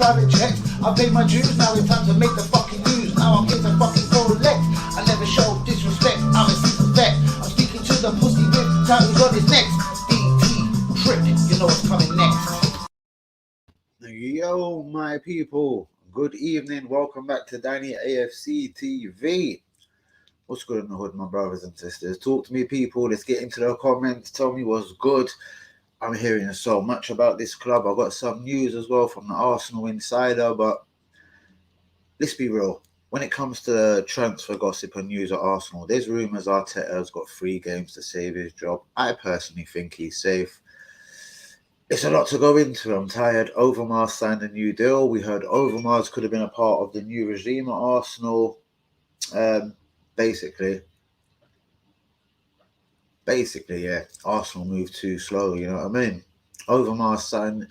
private checks. I paid my dues, now it's time to make the fucking news. Now I'm here to fucking collect. I never show disrespect, I'm a secret vet. I'm speaking to the pussy with titles on his neck. DT, trick, you know what's coming next. Yo, my people, good evening. Welcome back to Danny AFC TV. What's good in the hood, my brothers and sisters? Talk to me, people. Let's get into the comments. Tell me what's good. I'm hearing so much about this club. I've got some news as well from the Arsenal insider, but let's be real. When it comes to the transfer gossip and news at Arsenal, there's rumours Arteta has got 3 games to save his job. I personally think he's safe. It's a lot to go into. I'm tired. Overmars signed a new deal. We heard Overmars could have been a part of the new regime at Arsenal. Basically, yeah. Arsenal moved too slow, you know what I mean? Overmars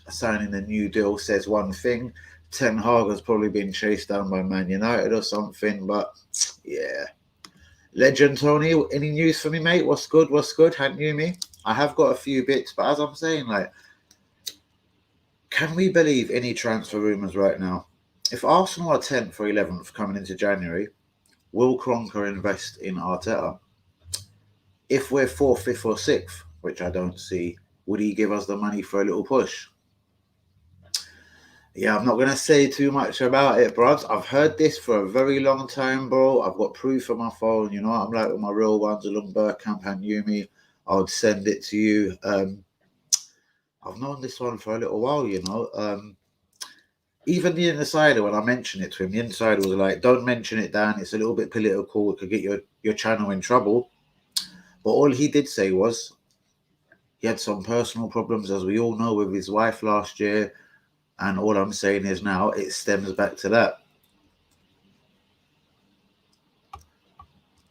signing a new deal says one thing. Ten Hag has probably been chased down by Man United or something, but yeah. Legend Tony, any news for me, mate? What's good? Hadn't you me? I have got a few bits, but as I'm saying, like, can we believe any transfer rumours right now? If Arsenal are 10th or 11th coming into January, will Kroenke invest in Arteta? If we're 4th, 5th or 6th, which I don't see, would he give us the money for a little push? Yeah, I'm not going to say too much about it, bros. I've heard this for a very long time, bro. I've got proof on my phone. You know what I'm like with my real ones, along Bergkamp and Yumi. I would send it to you. I've known this one for a little while, you know. Even the insider, when I mentioned it to him, the insider was like, don't mention it, Dan. It's a little bit political. It could get your channel in trouble. But all he did say was he had some personal problems, as we all know, with his wife last year. And all I'm saying is now it stems back to that.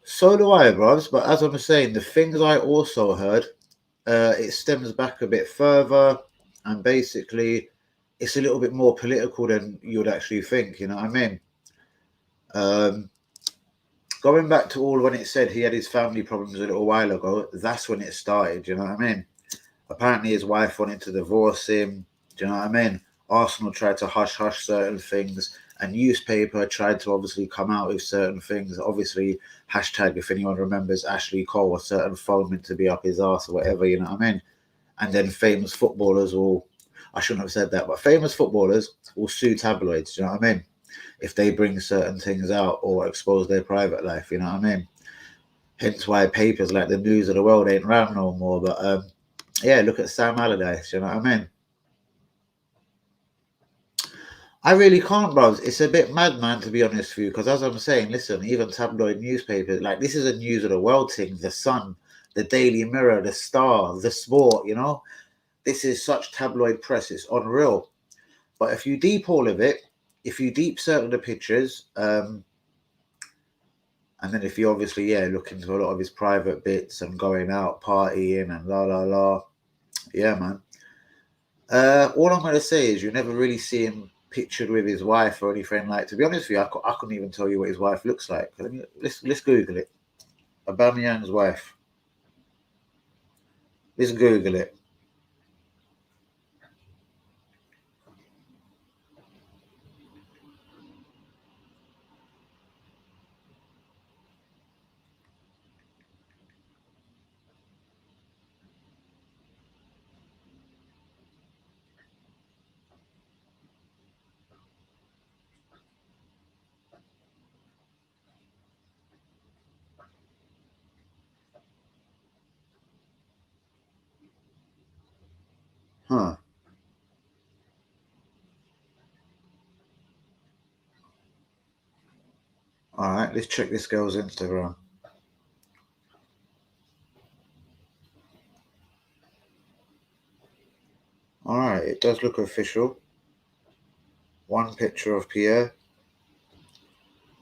So do I, bros. But as I'm saying, the things I also heard, it stems back a bit further. And basically, it's a little bit more political than you would actually think. You know what I mean? Going back to all when it said he had his family problems a little while ago, that's when it started. You know what I mean? Apparently, his wife wanted to divorce him. Do you know what I mean? Arsenal tried to hush certain things, and newspaper tried to obviously come out with certain things. Obviously, hashtag, if anyone remembers, Ashley Cole, a certain phone meant to be up his ass or whatever, you know what I mean? And then famous footballers will, I shouldn't have said that, but famous footballers will sue tabloids, you know what I mean? If they bring certain things out or expose their private life, you know what I mean? Hence why papers like the News of the World ain't around no more. But yeah, look at Sam Allardyce, you know what I mean? I really can't, bros. It's a bit mad, man, to be honest with you, because as I'm saying, listen, even tabloid newspapers, like, this is a News of the World thing, The Sun, the Daily Mirror, the Star, the Sport, you know? This is such tabloid press, it's unreal. But if you deep all of it, if you deep certain the pictures, and then if you obviously, look into a lot of his private bits and going out, partying and la, yeah, man. All I'm going to say is you never really see him pictured with his wife or anything. Like, to be honest with you, I couldn't even tell you what his wife looks like. Let's Google it. Aubameyang's wife. Let's Google it. Huh. All right, let's check this girl's Instagram. All right, it does look official. One picture of Pierre.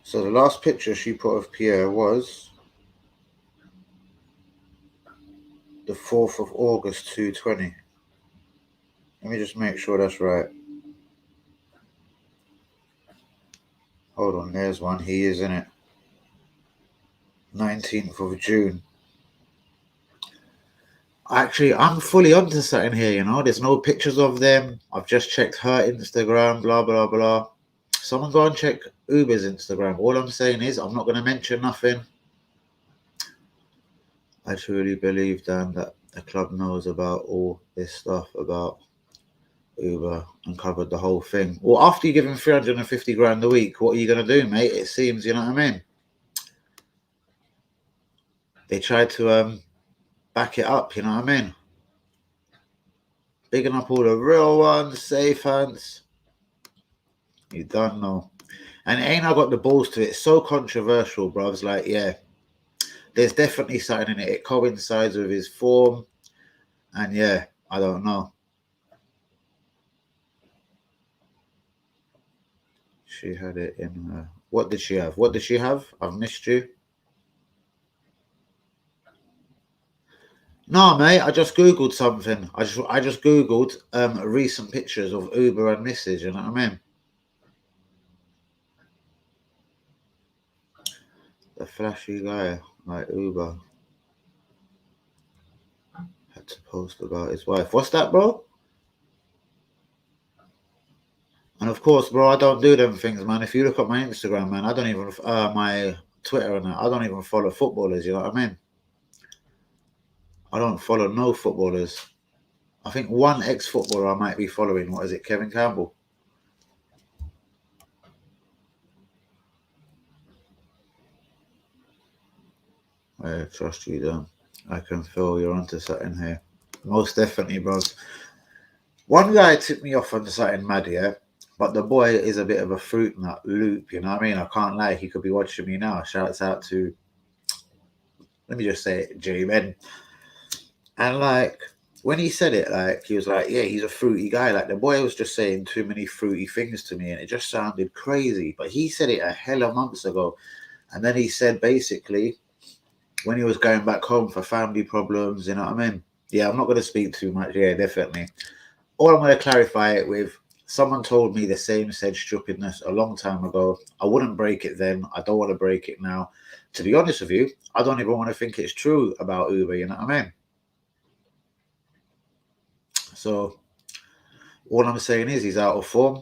So the last picture she put of Pierre was the 4th of August 2020. Let me just make sure that's right. Hold on, there's one. He is in it. 19th of June. Actually, I'm fully onto something here, you know. There's no pictures of them. I've just checked her Instagram, blah, blah, blah. Someone go and check Uber's Instagram. All I'm saying is I'm not going to mention nothing. I truly believe, Dan, that the club knows about all this stuff about Uber and covered the whole thing. Well, after you give him 350 grand a week, what are you going to do, mate? It seems, you know what I mean? They tried to back it up, you know what I mean? Bigging up all the real ones, safe hands. You don't know. And ain't I got the balls to it? It's so controversial, bro. It's like, yeah, there's definitely something in it. It coincides with his form. And yeah, I don't know. She had it in her. What did she have? What did she have? I've missed you. No, mate, I just Googled something. I just Googled recent pictures of Uber and Mrs. You know what I mean? The flashy guy like Uber had to post about his wife. What's that, bro? And of course, bro, I don't do them things, man. If you look at my Instagram, man, I don't even my Twitter and that, I don't even follow footballers. You know what I mean? I don't follow no footballers. I think one ex-footballer I might be following. What is it, Kevin Campbell? I trust you, Dan. I can feel you're onto something here. Most definitely, bros. One guy took me off on something mad, yeah. But the boy is a bit of a fruit nut loop, you know what I mean? I can't lie. He could be watching me now. Shouts out to, let me just say it, J-Men. And like, when he said it, like, he was like, yeah, he's a fruity guy. Like, the boy was just saying too many fruity things to me, and it just sounded crazy. But he said it a hell of months ago. And then he said, basically, when he was going back home for family problems, you know what I mean? Yeah, I'm not going to speak too much. Yeah, definitely. All I'm going to clarify it with, someone told me the same said stupidness a long time ago. I wouldn't break it then. I don't want to break it now. To be honest with you, I don't even want to think it's true about Uber, you know what I mean? So all I'm saying is he's out of form.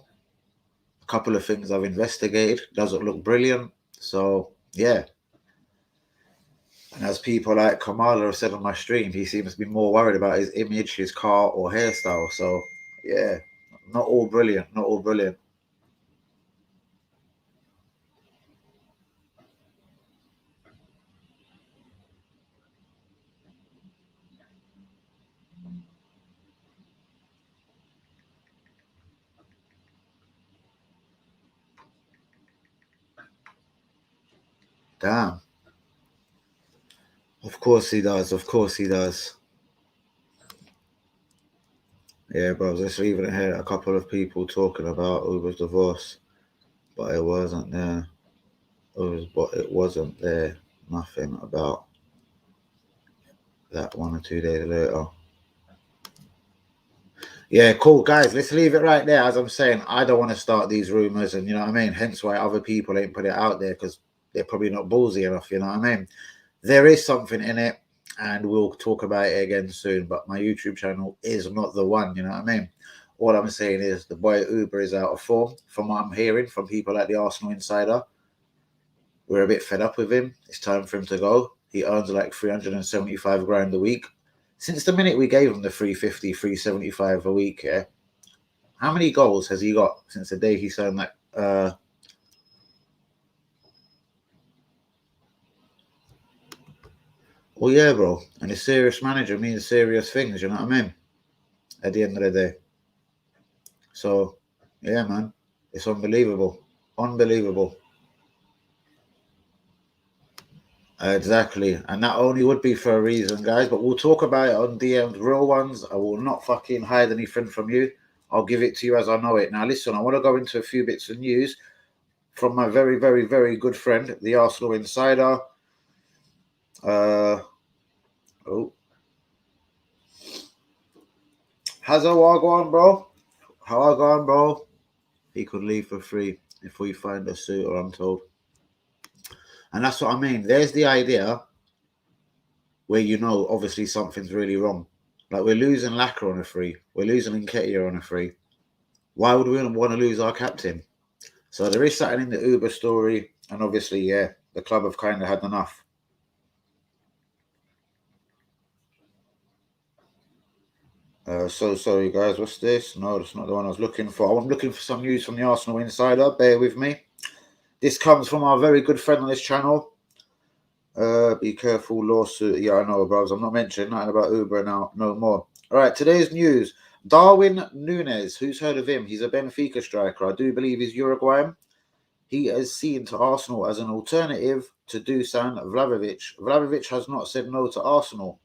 A couple of things I've investigated doesn't look brilliant. So yeah. And as people like Kamala have said on my stream, he seems to be more worried about his image, his car, or hairstyle. So yeah, not all brilliant, not all brilliant. Damn. Of course he does. Of course he does. Yeah, bro. Let's even hear a couple of people talking about Uber's divorce, but it wasn't there. But it wasn't there. Nothing about that 1 or 2 days later. Yeah, cool, guys. Let's leave it right there. As I'm saying, I don't want to start these rumors, and you know what I mean. Hence why other people ain't put it out there because they're probably not ballsy enough. You know what I mean. There is something in it, and we'll talk about it again soon. But my YouTube channel is not the one. You know what I mean. All I'm saying is the boy Uber is out of form. From what I'm hearing from people like the Arsenal Insider, we're a bit fed up with him. It's time for him to go. He earns like 375 grand a week. Since the minute we gave him the 350, 375 a week, yeah. How many goals has he got since the day he signed that? Well, yeah, bro. And a serious manager means serious things, you know what I mean? At the end of the day. So, yeah, man. It's unbelievable. Unbelievable. Exactly. And that only would be for a reason, guys. But we'll talk about it on DMs, real ones. I will not fucking hide anything from you. I'll give it to you as I know it. Now, listen, I want to go into a few bits of news from my very, very, very good friend, the Arsenal Insider. Oh, how's our going, bro? How I going, bro? He could leave for free if we find a suitor, I'm told. And that's what I mean. There's the idea where you know, obviously, something's really wrong. Like, we're losing Lacquer on a free. We're losing Nketiah on a free. Why would we want to lose our captain? So there is something in the Auba story. And obviously, yeah, the club have kind of had enough. So sorry, guys. What's this? No, that's not the one I was looking for. I'm looking for some news from the Arsenal Insider. Bear with me. This comes from our very good friend on this channel. Be careful, lawsuit. Yeah, I know, bros. I'm not mentioning nothing about Uber now, no more. All right, today's news. Darwin Núñez, who's heard of him? He's a Benfica striker. I do believe he's Uruguayan. He is seen to Arsenal as an alternative to Dusan Vlahovic. Vlahovic has not said no to Arsenal.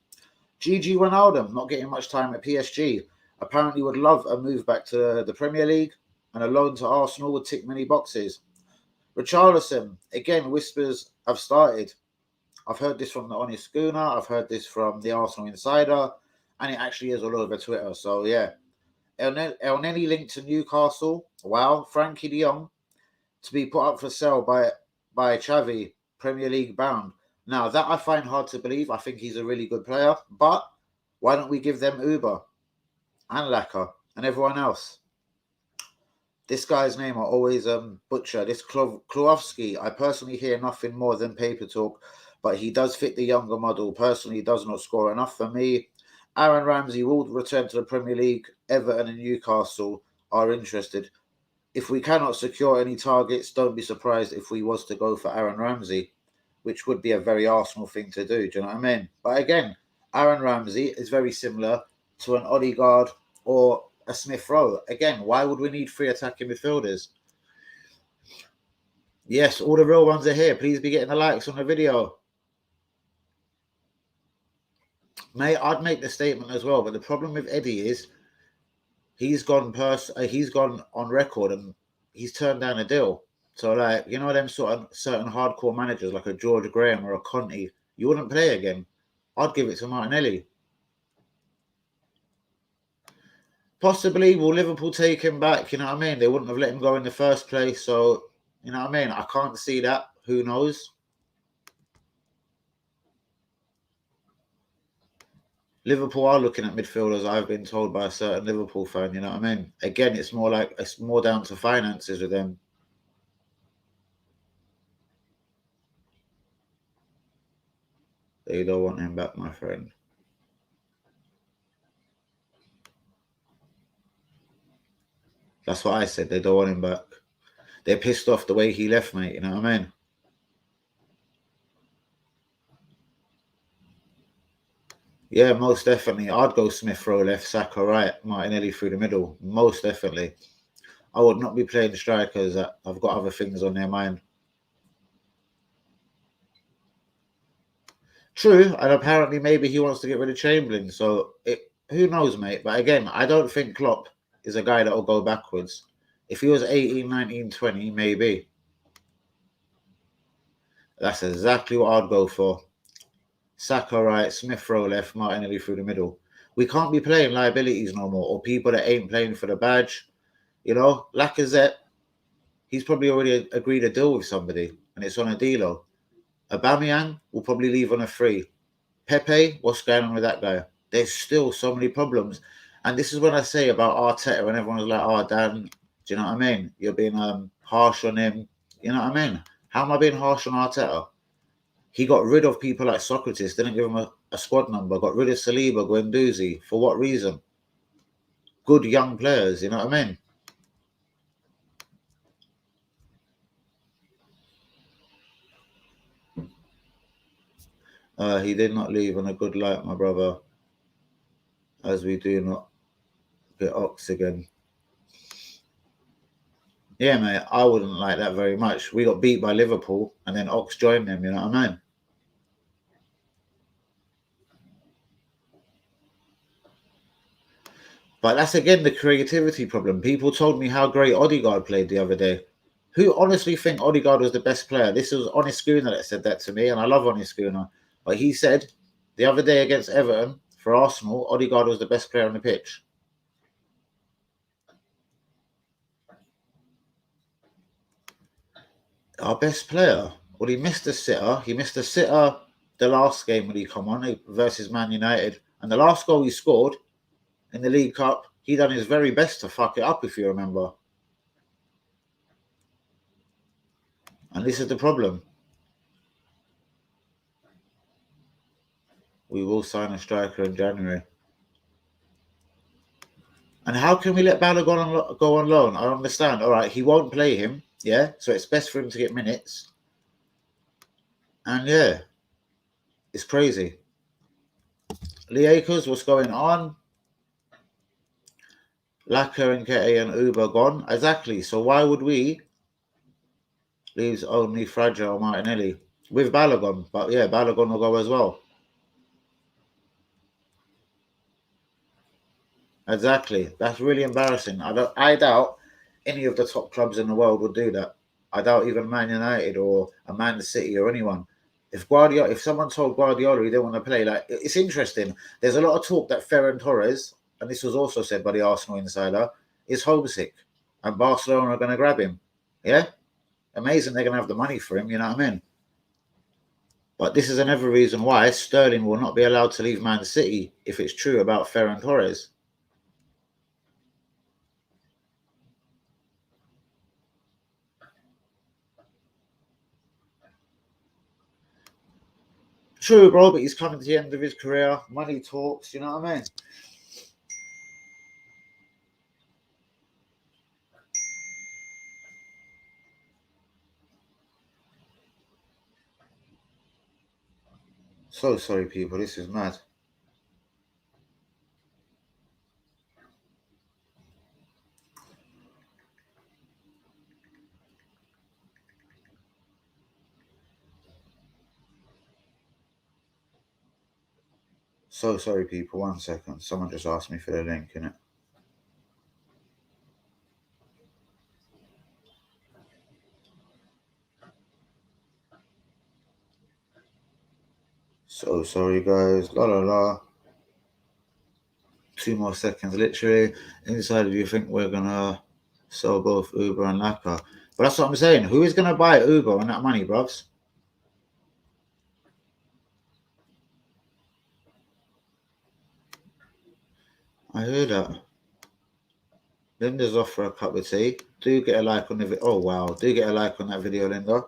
Gigi Wijnaldum, not getting much time at PSG. Apparently would love a move back to the Premier League, and a loan to Arsenal would tick many boxes. Richarlison, again, whispers have started. I've heard this from the Honest Schooner. I've heard this from the Arsenal Insider, and it actually is all over Twitter. So yeah, El Neni linked to Newcastle. Wow, Frankie De Jong to be put up for sale by Xavi, Premier League bound. Now that I find hard to believe. I think he's a really good player, but why don't we give them Uber and Laka and everyone else? This guy's name I always butcher. This Klowowski, I personally hear nothing more than paper talk, but he does fit the younger model. Personally, he does not score enough for me. Aaron Ramsey will return to the Premier League. Everton and Newcastle are interested. If we cannot secure any targets, don't be surprised if we was to go for Aaron Ramsey, which would be a very Arsenal thing to do. Do you know what I mean? But again, Aaron Ramsey is very similar to an Odegaard or a Smith Rowe. Again, why would we need 3 attacking midfielders? Yes, all the real ones are here. Please be getting the likes on the video. Mate, I'd make the statement as well, but the problem with Eddie is he's gone on record and he's turned down a deal. So, like, you know, them sort of certain hardcore managers like a George Graham or a Conte, you wouldn't play again. I'd give it to Martinelli. Possibly, will Liverpool take him back? You know what I mean? They wouldn't have let him go in the first place. So, you know what I mean? I can't see that. Who knows? Liverpool are looking at midfielders, I've been told by a certain Liverpool fan, you know what I mean? Again, it's more down to finances with them. They don't want him back, my friend. That's what I said. They don't want him back. They're pissed off the way he left, mate. You know what I mean? Yeah, most definitely. I'd go Smith Rowe left, Saka right, Martinelli through the middle. Most definitely. I would not be playing strikers that have got other things on their mind. True, and apparently maybe he wants to get rid of Chamberlain. So who knows, mate? But again, I don't think Klopp is a guy that will go backwards. If he was 18, 19, 20, maybe. That's exactly what I'd go for. Saka right, Smith Rowe left, Martinelli through the middle. We can't be playing liabilities no more, or people that ain't playing for the badge. You know, Lacazette, he's probably already agreed a deal with somebody, and it's on a deal. Aubameyang will probably leave on a free. Pepe, what's going on with that guy? There's still so many problems. And this is what I say about Arteta, when everyone's like, oh, Dan, do you know what I mean? You're being harsh on him. You know what I mean? How am I being harsh on Arteta? He got rid of people like Socrates, didn't give him a squad number, got rid of Saliba, Guendouzi. For what reason? Good young players, you know what I mean? He did not leave on a good light, my brother, as we do not get Ox again. Yeah, mate, I wouldn't like that very much. We got beat by Liverpool, and then Ox joined them, you know what I mean? But that's again the creativity problem. People told me how great Odegaard played the other day. Who honestly think Odegaard was the best player? This was Honest Schooner that said that to me, and I love Honest Schooner. But he said the other day against Everton for Arsenal, Odegaard was the best player on the pitch. Our best player? Well, he missed a sitter. He missed a sitter the last game when he come on versus Man United. And the last goal he scored in the League Cup, he done his very best to fuck it up, if you remember. And this is the problem. We will sign a striker in January. And how can we let Balogun go on loan? I don't understand. All right, he won't play him, yeah? So it's best for him to get minutes. And yeah, it's crazy. Lee Akers, what's going on? Laka and Kete and Auba gone. Exactly. So why would we leave only Fragile Martinelli with Balogun? But yeah, Balogun will go as well. Exactly. That's really embarrassing. I doubt any of the top clubs in the world would do that. I doubt even Man United or a Man City or anyone. If someone told Guardiola he didn't want to play, like, it's interesting. There's a lot of talk that Ferran Torres, and this was also said by the Arsenal insider, is homesick, and Barcelona are going to grab him. Yeah, amazing. They're going to have the money for him. You know what I mean? But this is another reason why Sterling will not be allowed to leave Man City if it's true about Ferran Torres. True, bro, but he's coming to the end of his career. Money talks, you know what I mean? So sorry, people. This is mad. So sorry, people. 1 second. Someone just asked me for the link, innit? So sorry, guys. La la la. 2 more seconds, literally. Inside of you think we're gonna sell both Uber and Laka. But that's what I'm saying. Who is gonna buy Uber on that money, bruvs? I heard that. Linda's off for a cup of tea. Do get a like on the video. Oh wow. Do get a like on that video, Linda.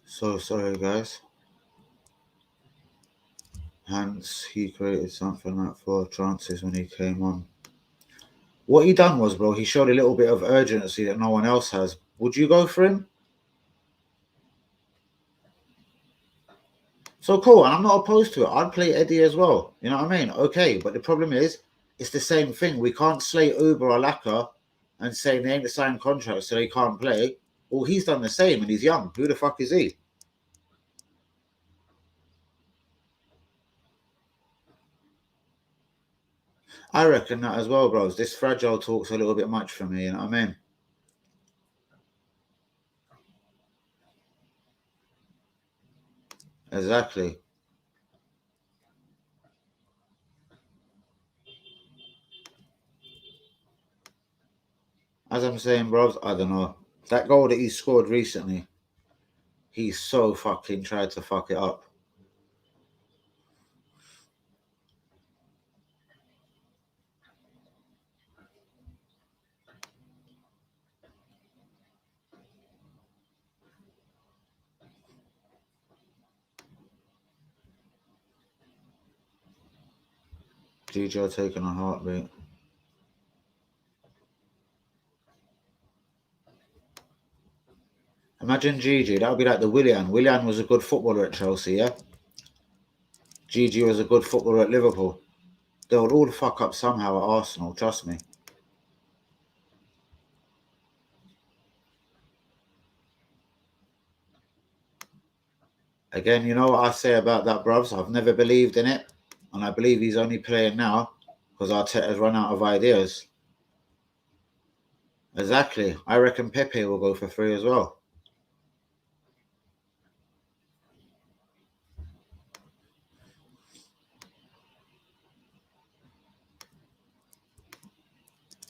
So sorry, guys. Hans, he created something like 4 chances when he came on. What he done was, bro, he showed a little bit of urgency that no one else has. Would you go for him? So cool, and I'm not opposed to it. I'd play Eddie as well. You know what I mean? Okay, but the problem is, it's the same thing. We can't slay Uber or Laka and say they ain't signed contracts so they can't play. Well, he's done the same and he's young. Who the fuck is he? I reckon that as well, bros. This fragile talk's a little bit much for me, you know what I mean? Exactly. As I'm saying, bros, I don't know. That goal that he scored recently, he's so fucking tried to fuck it up. DJ taking a heartbeat. Imagine Gigi. That would be like the Willian. Willian was a good footballer at Chelsea, yeah? Gigi was a good footballer at Liverpool. They would all fuck up somehow at Arsenal, trust me. Again, you know what I say about that, bruvs? I've never believed in it. And I believe he's only playing now because Arteta's run out of ideas. Exactly. I reckon Pepe will go for free as well.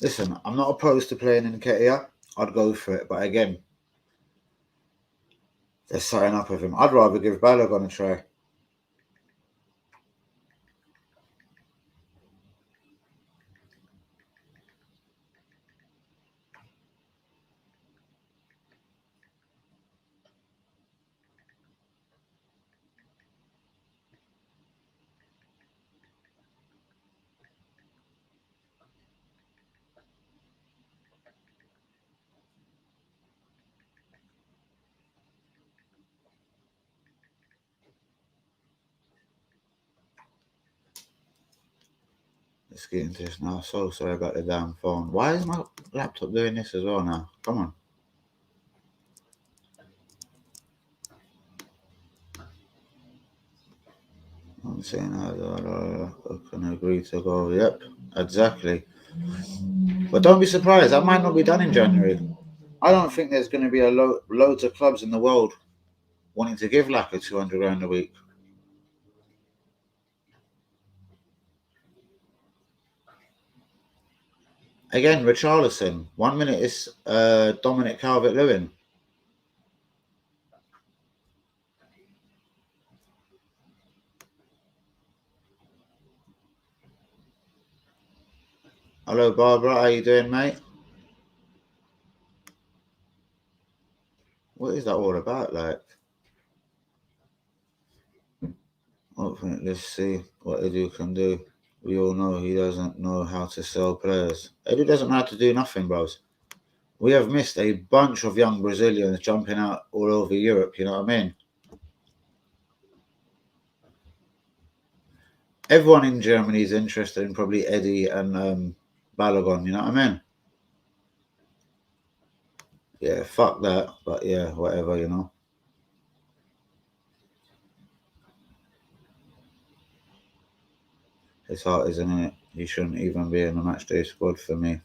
Listen, I'm not opposed to playing in Nketiah. I'd go for it. But again, they're setting up with him. I'd rather give Balogun a try. Let's get into this now. So sorry about the damn phone. Why is my laptop doing this as well now? Come on. I'm saying I can agree to go. Yep, exactly. But don't be surprised. That might not be done in January. I don't think there's going to be loads of clubs in the world wanting to give Laka 200 grand a week. Again, Richarlison. 1 minute is Dominic Calvert-Lewin. Hello, Barbara. How you doing, mate? What is that all about, like? Let's see what Edu can do. We all know he doesn't know how to sell players. Edu doesn't know how to do nothing, bros. We have missed a bunch of young Brazilians jumping out all over Europe, you know what I mean? Everyone in Germany is interested in probably Eddie and Balogun, you know what I mean? Yeah, fuck that. But yeah, whatever, you know. His heart isn't in it. He shouldn't even be in the matchday squad for me.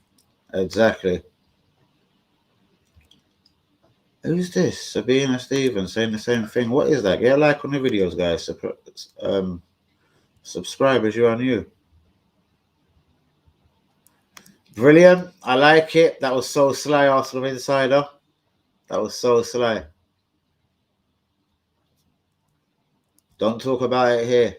Exactly. Who's this? Sabina Stevens saying the same thing. What is that? Get a like on the videos, guys. Subscribe as you are new. Brilliant. I like it. That was so sly, Arsenal Insider. That was so sly. Don't talk about it here.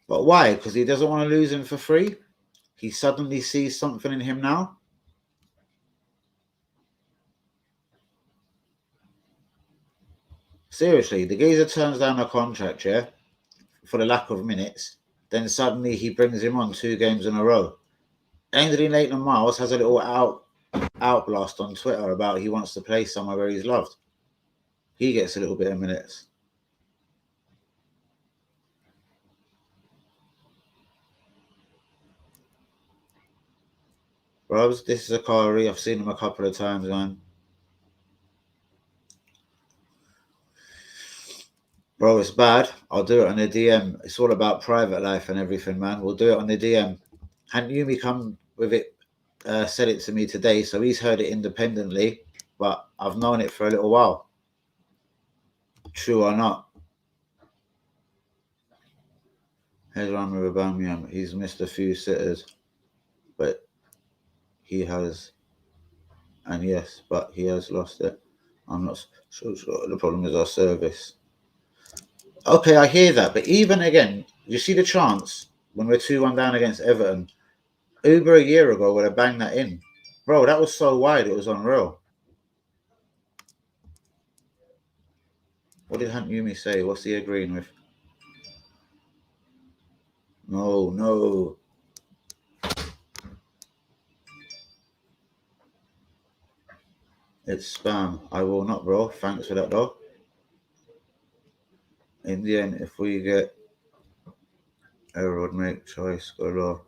But why? Because he doesn't want to lose him for free? He suddenly sees something in him now? Seriously, the geezer turns down a contract, yeah, for the lack of minutes. Then suddenly he brings him on 2 games in a row. Anthony Leighton-Miles has a little outblast on Twitter about he wants to play somewhere where he's loved. He gets a little bit of minutes. Bros, this is Akari. I've seen him a couple of times, man. Bro, it's bad. I'll do it on the DM. It's all about private life and everything, man. We'll do it on the DM. Hadn't Yumi come with it, said it to me today, so he's heard it independently, but I've known it for a little while. True or not. Here's one with Aubameyang. He's missed a few sitters, but he has, and yes, but he has lost it. I'm not sure the problem is our service. Okay, I hear that, but even again, you see the chance when we're 2-1 down against Everton. Auba a year ago would have banged that in. Bro, that was so wide, it was unreal. What did Hunt Yumi say? What's he agreeing with? No, no. It's spam. I will not, bro. Thanks for that, though. In the end, if we get error, would make choice go low.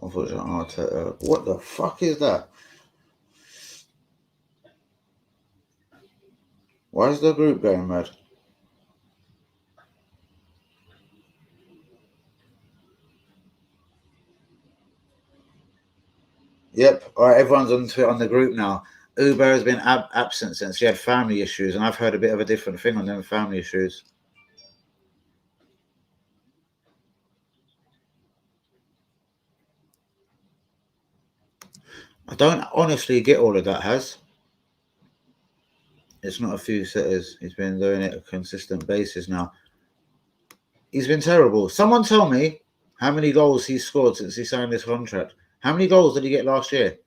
Unfortunately, what the fuck is that? Why is the group going mad? Yep. All right, everyone's on the group now. Uber has been absent since she had family issues, and I've heard a bit of a different thing on them family issues. I don't honestly get all of that, Has. It's not a few sitters. He's been doing it a consistent basis now. He's been terrible. Someone tell me how many goals he's scored since he signed this contract. How many goals did he get last year?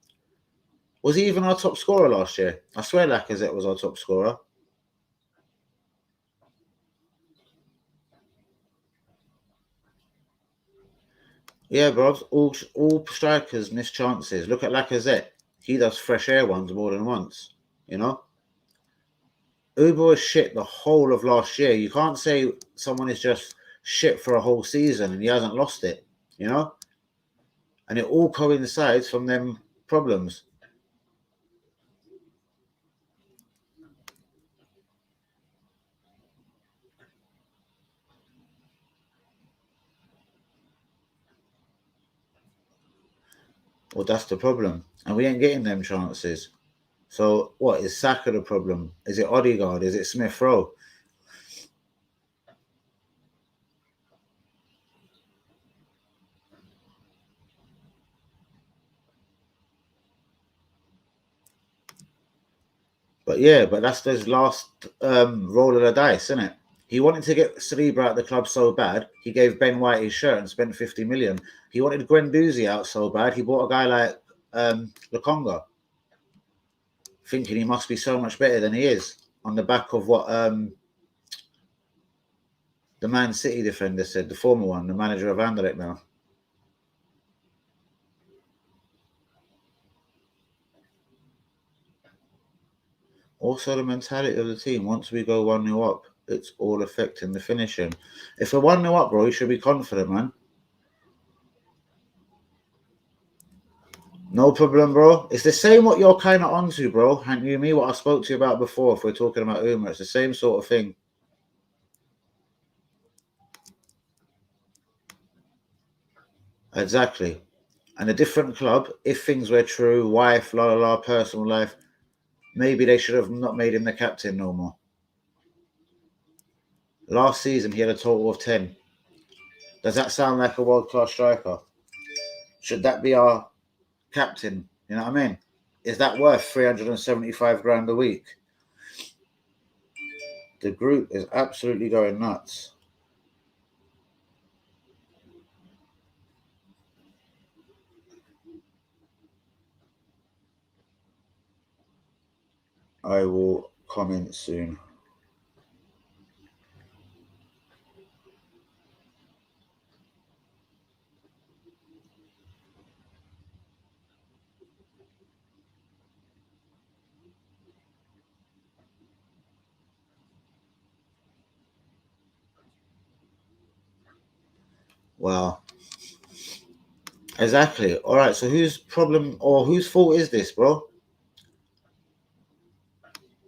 Was he even our top scorer last year? I swear Lacazette was our top scorer. Yeah, bro. All strikers miss chances. Look at Lacazette. He does fresh air ones more than once. You know? Uber was shit the whole of last year. You can't say someone is just shit for a whole season and he hasn't lost it. You know? And it all coincides from them problems. Well, that's the problem. And we ain't getting them chances. So what is Saka the problem? Is it Odegaard? Is it Smith Rowe? But yeah, but that's his last roll of the dice, isn't it? He wanted to get Saliba out of the club so bad, he gave Ben White his shirt and spent 50 million. He wanted Guendouzi out so bad, he bought a guy like Lukonga, thinking he must be so much better than he is, on the back of what the Man City defender said, the former one, the manager of Anderlecht now. Also, the mentality of the team, once we go 1-0 up, it's all affecting the finishing. If we're 1-0 up, bro, you should be confident, man. No problem, bro. It's the same what you're kind of onto, bro. And you, me, what I spoke to you about before, if we're talking about Uma, it's the same sort of thing. Exactly. And a different club, if things were true, wife, la la la, personal life, maybe they should have not made him the captain no more. Last season, he had a total of 10. Does that sound like a world class striker? Should that be our captain? You know what I mean? Is that worth 375 grand a week? The group is absolutely going nuts. I will comment soon. Wow. Exactly. All right. So whose problem or whose fault is this, bro?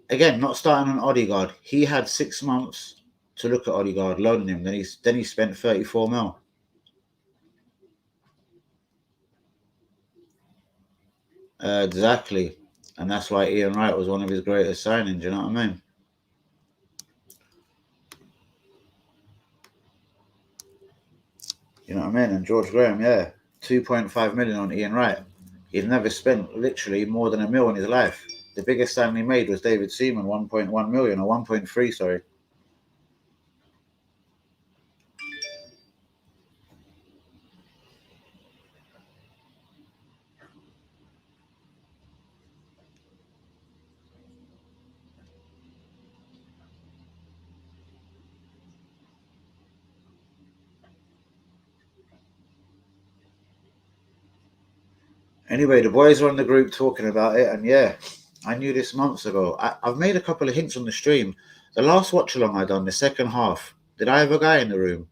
Again, not starting on Odegaard. He had 6 months to look at Odegaard, loaning him. Then he spent 34 mil. Exactly. And that's why Ian Wright was one of his greatest signings. You know what I mean? You know what I mean? And George Graham, yeah, 2.5 million on Ian Wright. He'd never spent literally more than a mil in his life. The biggest signing he made was David Seaman, 1.1 million or 1.3, sorry. Anyway, the boys were on the group talking about it, and yeah, I knew this months ago. I've made a couple of hints on the stream. The last watch along I done, the second half, did I have a guy in the room?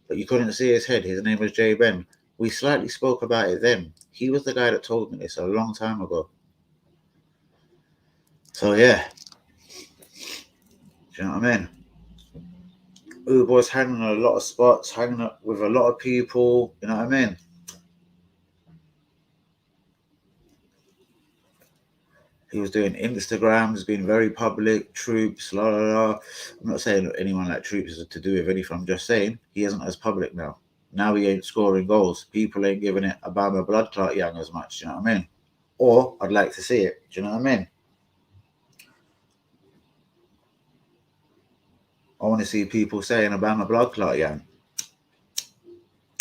But you couldn't see his head. His name was J Ben. We slightly spoke about it then. He was the guy that told me this a long time ago. So yeah, do you know what I mean? Auba was hanging on a lot of spots, hanging up with a lot of people. You know what I mean? He was doing Instagrams, being very public, troops, la la la. I'm not saying anyone like troops is to do with anything. I'm just saying he isn't as public now. Now he ain't scoring goals. People ain't giving it about a blood clot young as much. Do you know what I mean? Or I'd like to see it. Do you know what I mean? I want to see people saying Obama blood clot young.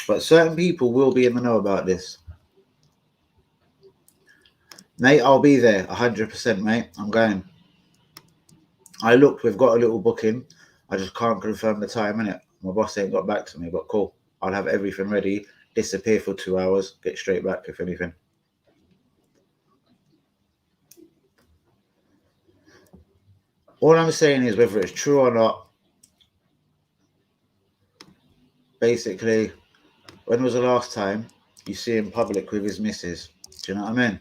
But certain people will be in the know about this. Mate, I'll be there 100%, mate. I'm going. I looked, we've got a little booking. I just can't confirm the time, innit? My boss ain't got back to me, but cool. I'll have everything ready, disappear for 2 hours, get straight back if anything. All I'm saying is whether it's true or not, basically, when was the last time you see him public with his missus? Do you know what I mean?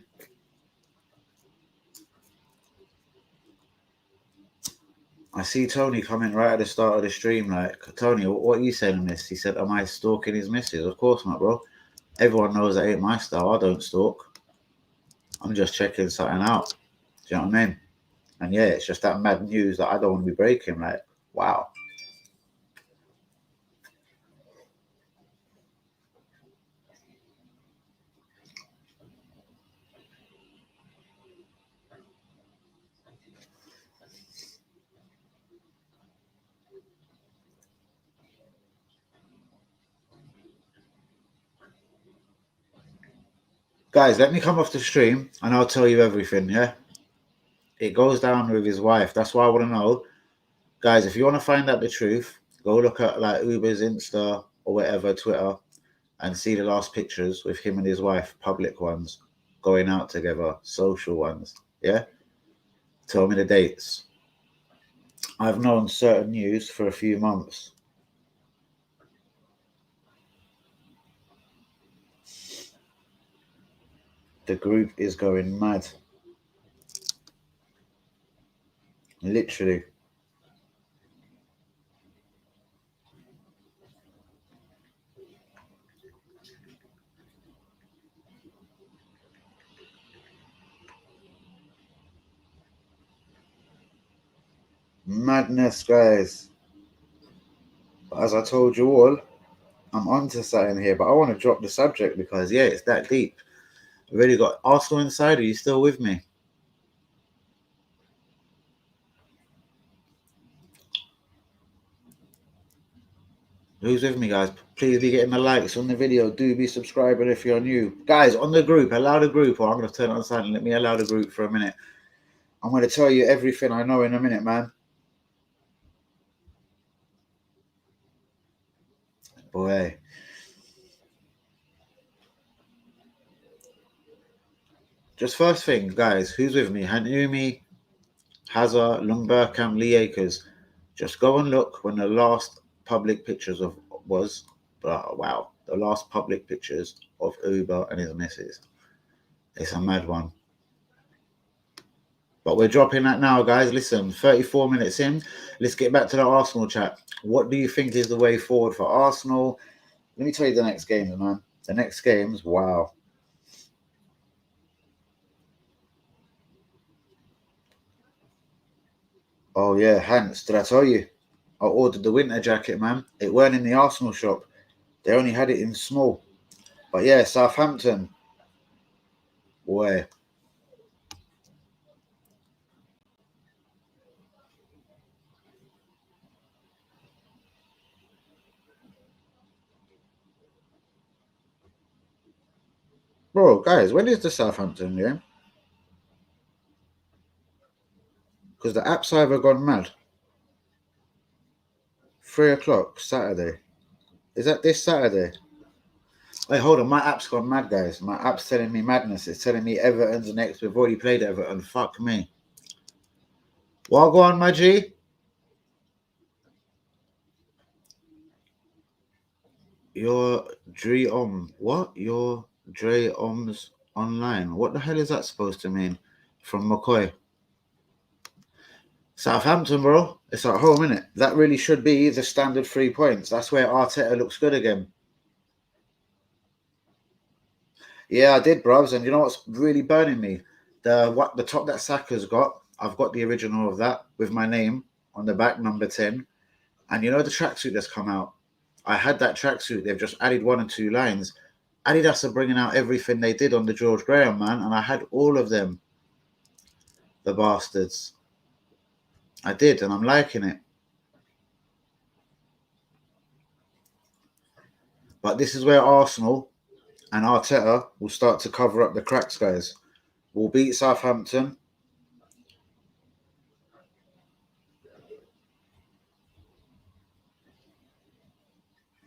I see Tony coming right at the start of the stream, like, Tony, what are you saying on this? He said, am I stalking his missus? Of course not, bro. Everyone knows that ain't my style. I don't stalk. I'm just checking something out. Do you know what I mean? And yeah, it's just that mad news that I don't want to be breaking. Like, wow. Guys, let me come off the stream and I'll tell you everything, yeah? It goes down with his wife. That's why I want to know. Guys, if you want to find out the truth, go look at like Uber's Insta or whatever, Twitter, and see the last pictures with him and his wife, public ones, going out together, social ones, yeah? Tell me the dates. I've known certain news for a few months. The group is going mad. Literally. Madness, guys. But as I told you all, I'm onto something here, but I want to drop the subject because, yeah, it's that deep. I've really got Arsenal inside. Are you still with me? Who's with me, guys? Please be getting the likes on the video. Do be subscribing if you're new. Guys, on the group, allow the group, or I'm going to turn it on silent. Let me allow the group for a minute. I'm going to tell you everything I know in a minute, man. Boy. Just first thing, guys, who's with me? Hanumi, Hazard, Lundberg, Lee Akers. Just go and look when the last public pictures of was, wow, the last public pictures of Auba and his missus. It's a mad one. But we're dropping that now, guys. Listen, 34 minutes in. Let's get back to the Arsenal chat. What do you think is the way forward for Arsenal? Let me tell you the next games, man. The next games, wow. Oh, yeah, Hans, did I tell you? I ordered the winter jacket, man. It weren't in the Arsenal shop. They only had it in small. But yeah, Southampton. Boy. Bro, guys, when is the Southampton game? Because the app's either gone mad. 3 o'clock, Saturday. Is that this Saturday? Hey, hold on. My app's gone mad, guys. My app's telling me madness. It's telling me Everton's next. We've already played Everton. Fuck me. Well, go on, my G. Your what? Your Dreom's online. What the hell is that supposed to mean? From McCoy. Southampton, bro. It's at home, innit? That really should be the standard 3 points. That's where Arteta looks good again. Yeah, I did, bros. And you know what's really burning me? The top that Saka's got. I've got the original of that with my name on the back, number 10. And you know the tracksuit that's come out? I had that tracksuit. They've just added 1 and 2 lines. Adidas are bringing out everything they did on the George Graham, man. And I had all of them. The bastards. I did, and I'm liking it. But this is where Arsenal and Arteta will start to cover up the cracks, guys. We'll beat Southampton.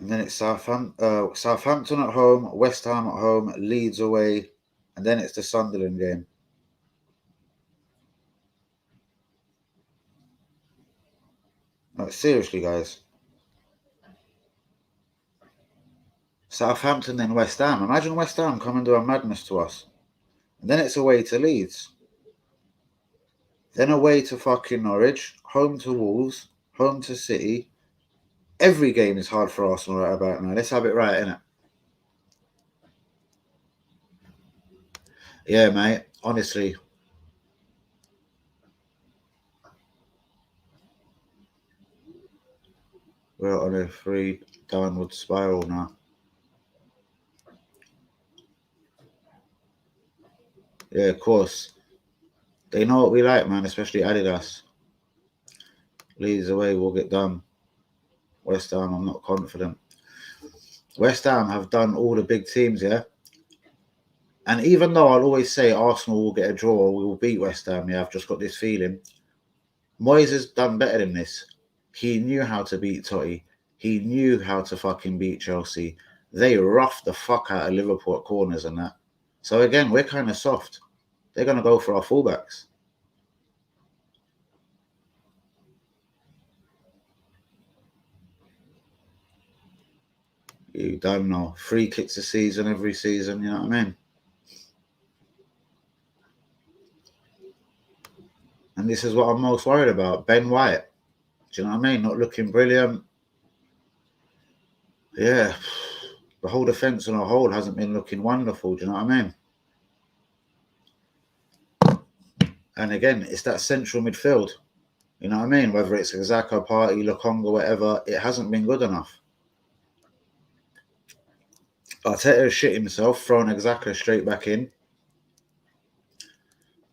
And then it's Southampton at home, West Ham at home, Leeds away, and then it's the Sunderland game. Like, seriously, guys. Southampton, then West Ham. Imagine West Ham coming to a madness to us. And then it's away to Leeds. Then away to fucking Norwich, home to Wolves, home to City. Every game is hard for Arsenal right about now. Let's have it right, innit? Yeah, mate. Honestly. We're on a 3 downward spiral now. Yeah, of course. They know what we like, man, especially Adidas. Leeds away, we'll get done. West Ham, I'm not confident. West Ham have done all the big teams, yeah? And even though I'll always say Arsenal will get a draw, we will beat West Ham, yeah, I've just got this feeling. Moyes has done better than this. He knew how to beat Totti. He knew how to fucking beat Chelsea. They roughed the fuck out of Liverpool at corners and that. So again, we're kind of soft. They're going to go for our fullbacks. You don't know. 3 kicks a season, every season, you know what I mean? And this is what I'm most worried about. Ben White. Do you know what I mean? Not looking brilliant. Yeah. The whole defence on a whole hasn't been looking wonderful. Do you know what I mean? And again, it's that central midfield. You know what I mean? Whether it's Xhaka, Partey, Lokonga, whatever, it hasn't been good enough. Arteta shit himself, throwing Xhaka straight back in.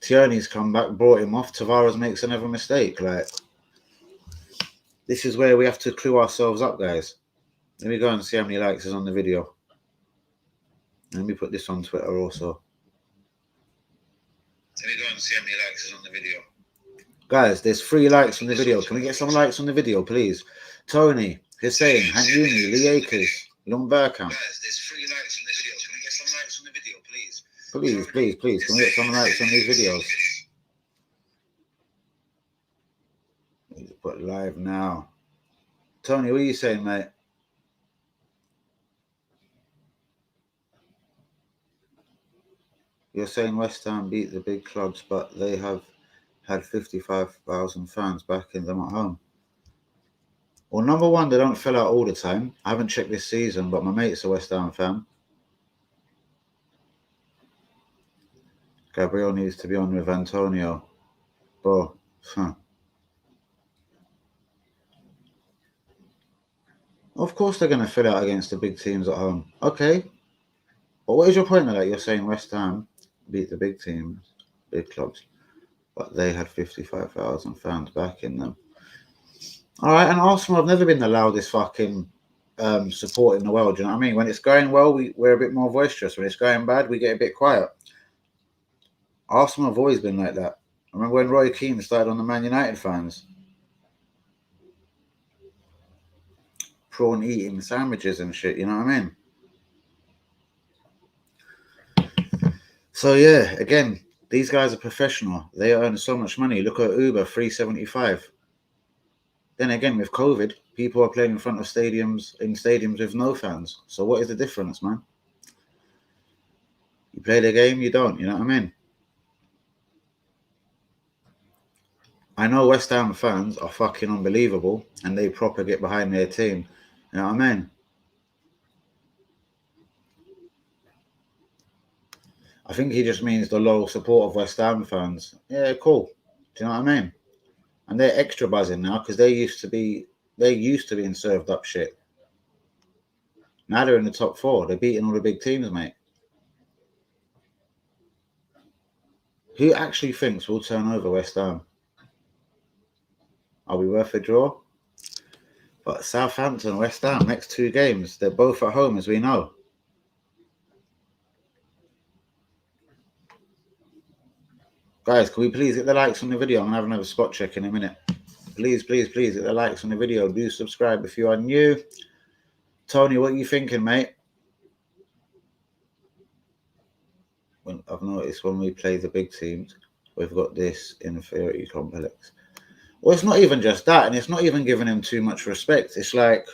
Tierney's come back, brought him off. Tavares makes another mistake. Like, this is where we have to clue ourselves up, guys. Let me go and see how many likes is on the video. Let me put this on Twitter also. Let me go and see how many likes is on the video. Guys, there's 3 likes on the video. Can we get some likes on the video, please? Tony, Hussein, Hanyuni, Lee Akers, Lung Burkham. Guys, there's 3 likes on the video. Can we get some likes on the video, please? Please. Can we get some likes on these videos? Let's put live now. Tony, what are you saying, mate? You're saying West Ham beat the big clubs, but they have had 55,000 fans backing them at home. Well, number one, they don't fill out all the time. I haven't checked this season, but my mate's a West Ham fan. Gabriel needs to be on with Antonio. Bro, Of course they're going to fill out against the big teams at home. Okay. But what is your point of that? You're saying West Ham beat the big teams, big clubs, but they had 55,000 fans backing them. All right, and Arsenal have never been the loudest fucking support in the world. Do you know what I mean? When it's going well, we're a bit more boisterous. When it's going bad, we get a bit quiet. Arsenal have always been like that. I remember when Roy Keane started on the Man United fans. Prawn eating sandwiches and shit, you know what I mean? So yeah, again, these guys are professional. They earn so much money. Look at Auba, 375. Then again, with COVID, people are playing in front of stadiums with no fans. So what is the difference, man? You play the game, you don't. You know what I mean? I know West Ham fans are fucking unbelievable, and they proper get behind their team. You know what I mean? I think he just means the loyal support of West Ham fans. Yeah, cool. Do you know what I mean? And they're extra buzzing now because they used to being served up shit. Now they're in the top four. They're beating all the big teams, mate. Who actually thinks we'll turn over West Ham? Are we worth a draw? But Southampton, West Ham, next two games, they're both at home, as we know. Guys, can we please get the likes on the video? I'm going to have another spot check in a minute. Please, please, please hit the likes on the video. Do subscribe if you are new. Tony, what are you thinking, mate? I've noticed when we play the big teams, we've got this inferiority complex. Well, it's not even just that, and it's not even giving him too much respect. It's like,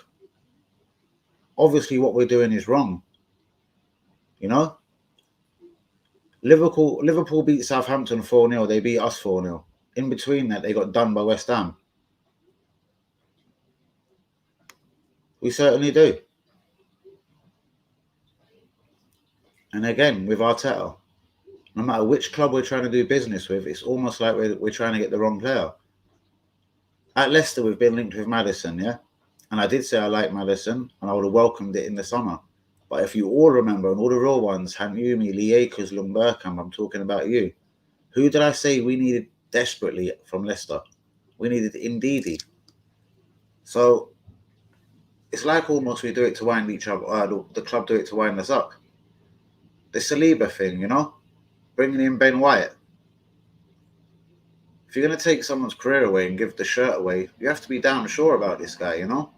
obviously what we're doing is wrong. You know? Liverpool beat Southampton 4-0. They beat us 4-0. In between that, they got done by West Ham. We certainly do. And again, with Arteta, no matter which club we're trying to do business with, it's almost like we're trying to get the wrong player. At Leicester, we've been linked with Maddison, yeah? And I did say I like Maddison, and I would have welcomed it in the summer. But if you all remember, and all the real ones, Hanumi, Liekers, Lumberkamp, I'm talking about you. Who did I say we needed desperately from Leicester? We needed Ndidi. So it's like almost we do it to wind each other, the club do it to wind us up. The Saliba thing, you know? Bringing in Ben White. If you're going to take someone's career away and give the shirt away, you have to be damn sure about this guy, you know?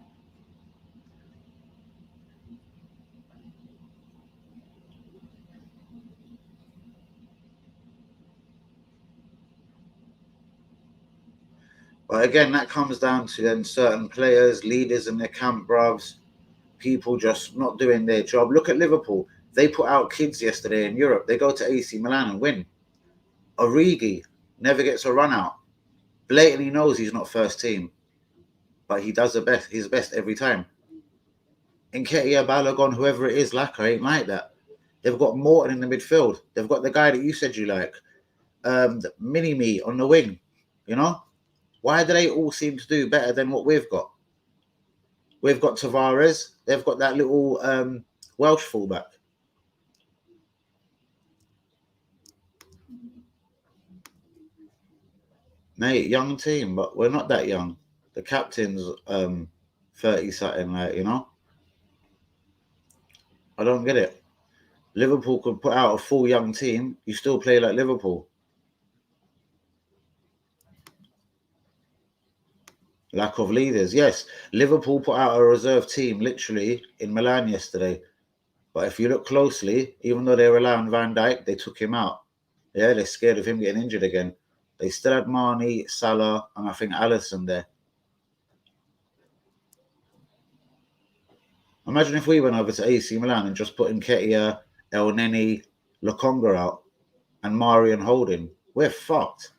But again, that comes down to then certain players, leaders in their camp, bruvs, people just not doing their job. Look at Liverpool. They put out kids yesterday in Europe. They go to AC Milan and win. Origi never gets a run out. Blatantly knows he's not first team, but he does his best every time. Nketiah, Balogun, whoever it is, Laka ain't like that. They've got Morton in the midfield. They've got the guy that you said you like, Mini-Me on the wing. You know, why do they all seem to do better than what we've got? We've got Tavares. They've got that little Welsh fullback. Mate, young team, but we're not that young. The captain's 30-something, like, you know? I don't get it. Liverpool could put out a full young team. You still play like Liverpool. Lack of leaders. Yes, Liverpool put out a reserve team literally in Milan yesterday. But if you look closely, even though they rely on Van Dijk, they took him out. Yeah, they're scared of him getting injured again. They still had Mane, Salah, and I think Alisson there. Imagine if we went over to AC Milan and just put Nketiah, El Neni, Lokonga out, and Mari and Holding. We're fucked.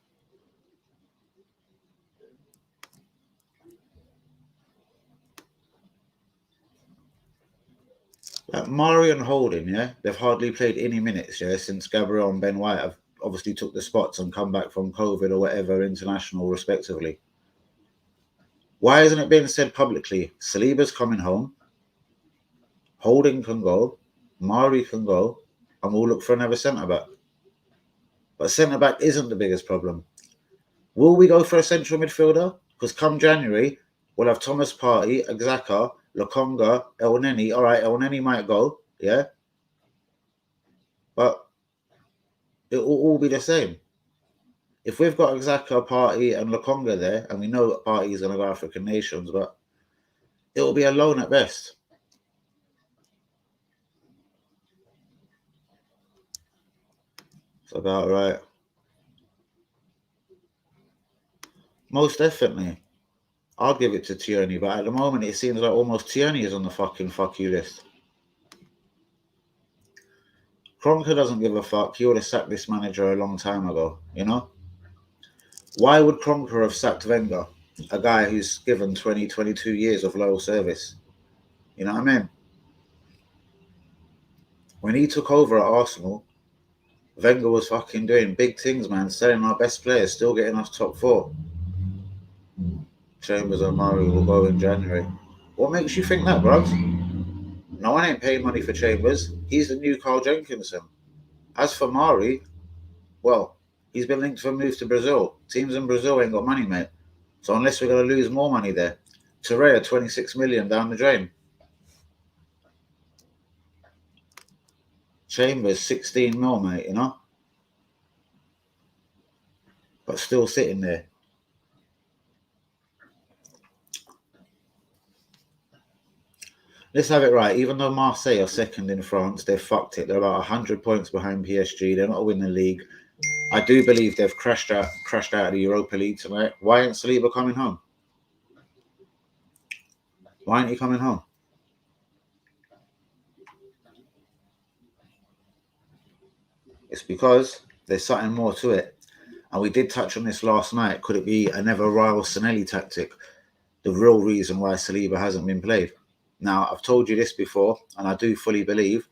Like Mari and Holding, yeah, they've hardly played any minutes, yeah, since Gabriel and Ben White have obviously took the spots and come back from COVID or whatever, international respectively. Why isn't it being said publicly? Saliba's coming home, Holding can go, Mari can go, and we'll look for another centre-back. But centre-back isn't the biggest problem. Will we go for a central midfielder? Because come January, we'll have Thomas Partey, Xhaka, Lokonga, El Neni. All right, El Neni might go, yeah? But it will all be the same. If we've got Xhaka, Partey, and Lokonga there, and we know that Partey is going to go African nations, but it will be a loan at best. It's about right. Most definitely. I'll give it to Tierney, but at the moment it seems like almost Tierney is on the fucking fuck you list. Kroenke doesn't give a fuck. He would have sacked this manager a long time ago, you know? Why would Kroenke have sacked Wenger, a guy who's given 20, 22 years of loyal service? You know what I mean? When he took over at Arsenal, Wenger was fucking doing big things, man, selling our best players, still getting us top four. Chambers and Murray will go in January. What makes you think that, bruv? No one ain't paying money for Chambers. He's the new Carl Jenkinson. As for Mari, well, he's been linked for a move to Brazil. Teams in Brazil ain't got money, mate. So unless we're going to lose more money there, Torreira 26 million down the drain. Chambers 16 mil, mate, you know? But still sitting there. Let's have it right. Even though Marseille are second in France, they've fucked it. They're about 100 points behind PSG. They're not winning the league. I do believe they've crashed out of the Europa League tonight. Why ain't Saliba coming home? Why ain't he coming home? It's because there's something more to it. And we did touch on this last night. Could it be another Raul Sanelli tactic? The real reason why Saliba hasn't been played. Now, I've told you this before, and I do fully believe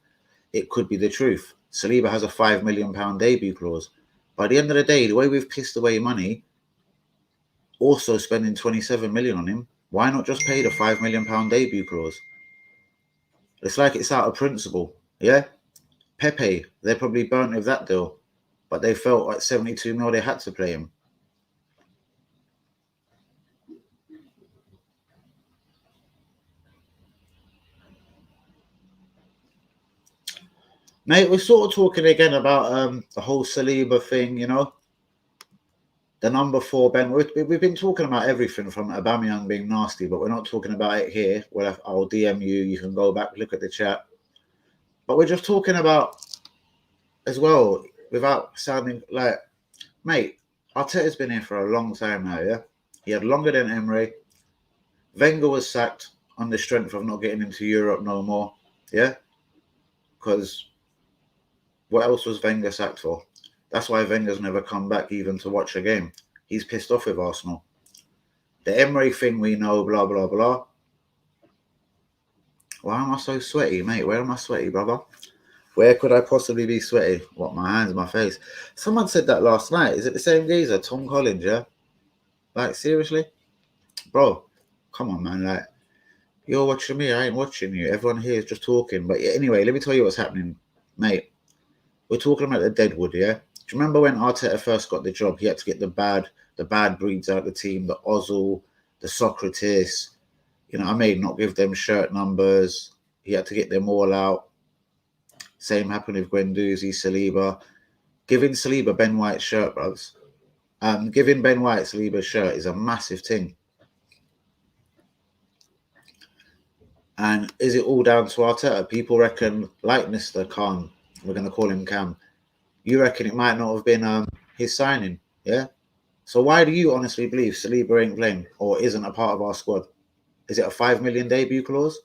it could be the truth. Saliba has a £5 million debut clause. By the end of the day, the way we've pissed away money, also spending 27 million on him, why not just pay the £5 million debut clause? It's like it's out of principle, yeah? Pepe, they're probably burnt with that deal, but they felt like 72 mil they had to play him. Mate, we're sort of talking again about the whole Saliba thing, you know? The number 4, Ben, we've been talking about everything from Aubameyang being nasty, but we're not talking about it here. Well, I'll DM you. You can go back, look at the chat. But we're just talking about, as well, without sounding like, mate, Arteta's been here for a long time now, yeah? He had longer than Emery. Wenger was sacked on the strength of not getting into Europe no more, yeah? Because what else was Wenger sacked for? That's why Wenger's never come back even to watch a game. He's pissed off with Arsenal. The Emery thing we know, blah, blah, blah. Why am I so sweaty, mate? Where am I sweaty, brother? Where could I possibly be sweaty? What, my hands, my face? Someone said that last night. Is it the same geezer, Tom Collins, yeah? Like, seriously? Bro, come on, man. Like, you're watching me, I ain't watching you. Everyone here is just talking. But anyway, let me tell you what's happening, mate. We're talking about the Deadwood, yeah? Do you remember when Arteta first got the job? He had to get the bad breeds out of the team, the Ozil, the Socrates, you know what I mean? Not give them shirt numbers. He had to get them all out. Same happened with Guendouzi, Saliba. Giving Saliba Ben White's shirt, bros. Giving Ben White Saliba's shirt is a massive thing. And is it all down to Arteta? People reckon, like Mr. Khan, we're going to call him Cam, you reckon it might not have been his signing, yeah? So why do you honestly believe Saliba ain't playing or isn't a part of our squad? Is it a $5 million debut clause?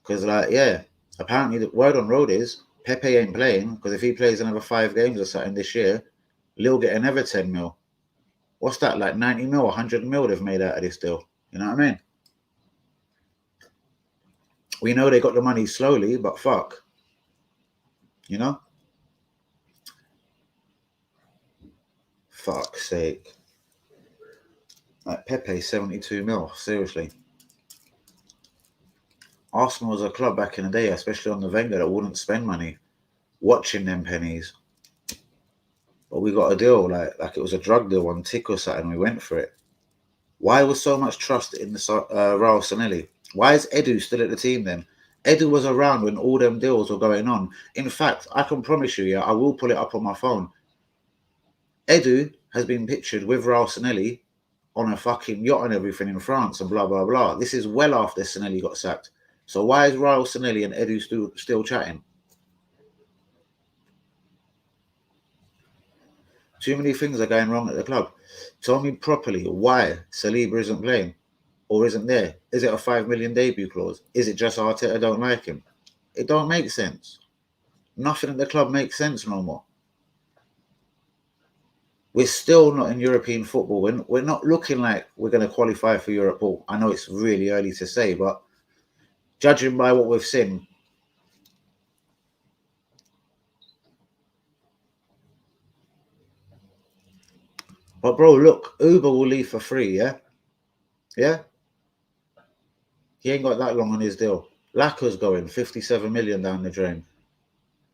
Because, like, yeah, apparently the word on road is Pepe ain't playing because if he plays another 5 games or something this year, Lil get another 10 mil. What's that, like 90 mil, 100 mil they've made out of this deal? You know what I mean? We know they got the money slowly, but fuck. You know? Fuck's sake. Like Pepe, 72 mil. Seriously. Arsenal was a club back in the day, especially on the Wenger, that wouldn't spend money watching them pennies. But we got a deal, like it was a drug deal, one tick or something, we went for it. Why was so much trust in the Raul Sanelli? Why is Edu still at the team then? Edu was around when all them deals were going on. In fact, I can promise you, yeah, I will pull it up on my phone. Edu has been pictured with Raul Sanelli on a fucking yacht and everything in France and blah, blah, blah. This is well after Sanelli got sacked. So why is Raul Sanelli and Edu still chatting? Too many things are going wrong at the club. Tell me properly why Saliba isn't playing or isn't there. Is it a 5 million debut clause? Is it just Arteta don't like him? It don't make sense. Nothing at the club makes sense no more. We're still not in European football. We're not looking like we're going to qualify for Europe. Well, I know it's really early to say, but judging by what we've seen, but bro, look, Auba will leave for free, yeah? Yeah? He ain't got that long on his deal. Laka's going, 57 million down the drain.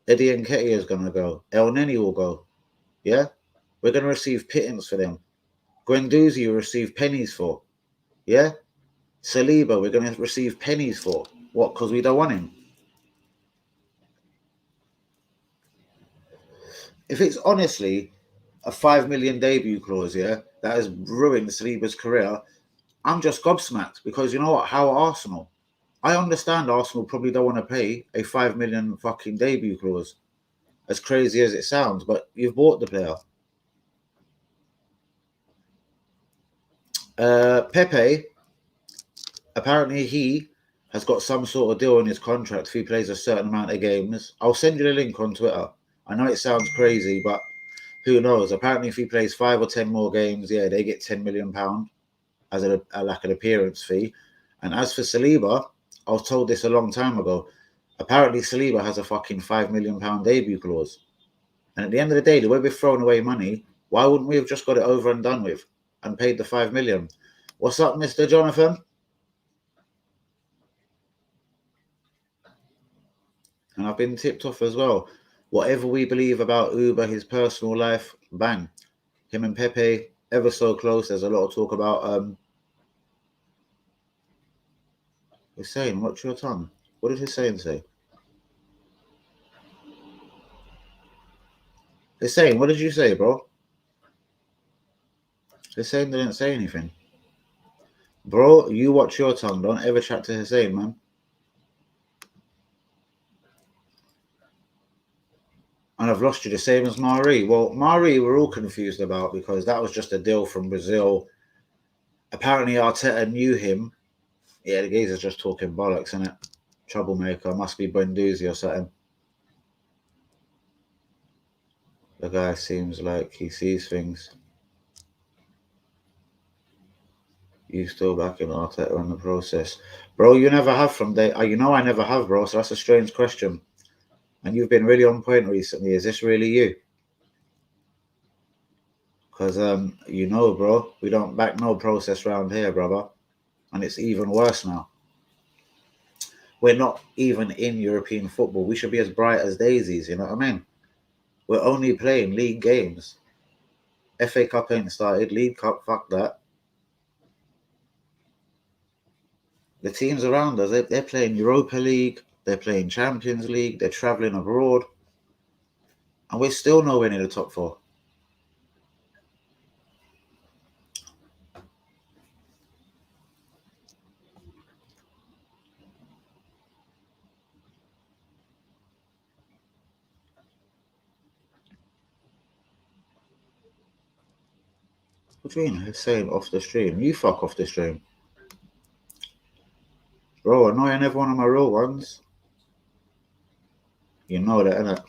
Eddie Nketiah's going to go. El Neni will go. Yeah? We're going to receive pittance for them. Guendouzi will receive pennies for. Yeah? Saliba, we're going to receive pennies for. What? Because we don't want him. If it's honestly a 5 million debut clause, yeah, that has ruined Saliba's career, I'm just gobsmacked because you know what? How Arsenal? I understand Arsenal probably don't want to pay a 5 million fucking debut clause, as crazy as it sounds, but you've bought the player. Pepe, apparently he has got some sort of deal in his contract if he plays a certain amount of games. I'll send you the link on Twitter. I know it sounds crazy, but who knows? Apparently, if he plays 5 or 10 more games, yeah, they get £10 million as like an appearance fee. And as for Saliba, I was told this a long time ago. Apparently, Saliba has a fucking £5 million debut clause. And at the end of the day, the way we've thrown away money, why wouldn't we have just got it over and done with and paid the 5 million? What's up, Mr. Jonathan? And I've been tipped off as well. Whatever we believe about Auba, his personal life, bang. Him and Pepe, ever so close. There's a lot of talk about Hussein, watch your tongue. What did Hussein say? Hussein, what did you say, bro? Hussein didn't say anything. Bro, you watch your tongue. Don't ever chat to Hussein, man. And I've lost you the same as Mari. Well, Mari we're all confused about because that was just a deal from Brazil. Apparently Arteta knew him. Yeah, the geezer's just talking bollocks, isn't it? Troublemaker. Must be Guendouzi or something. The guy seems like he sees things. You still back in Arteta in the process. Bro, you never have from day. You know I never have, bro, so that's a strange question. And you've been really on point recently. Is this really you? Because, you know, bro, we don't back no process round here, brother. And it's even worse now. We're not even in European football. We should be as bright as daisies, you know what I mean? We're only playing league games. FA Cup ain't started. League Cup, fuck that. The teams around us, they're playing Europa League. They're playing Champions League. They're travelling abroad. And we're still nowhere near the top four. What do you mean? Saying off the stream? You fuck off the stream. Bro, annoying every one of my real ones. You know that, innit?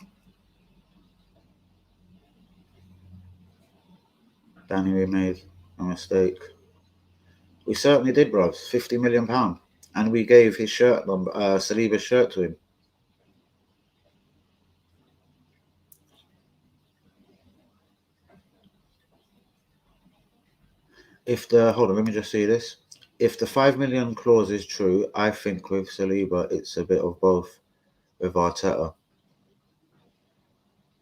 Danny, we made a mistake. We certainly did, bro. £50 million. And we gave his shirt, Saliba's shirt to him. Hold on, let me just see this. If the 5 million clause is true, I think with Saliba, it's a bit of both with Arteta.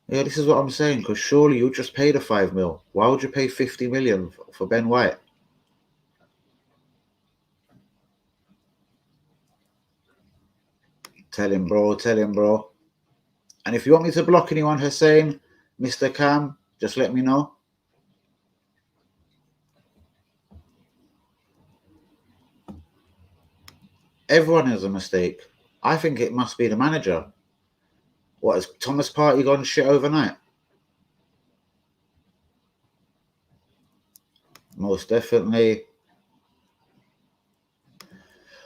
Yeah, this is what I'm saying, because surely you just paid a 5 mil. Why would you pay 50 million for Ben White? Tell him, bro. Tell him, bro. And if you want me to block anyone Hussein, Mr. Cam, just let me know. Everyone is a mistake. I think it must be the manager. What, has Thomas Partey gone shit overnight? most definitely.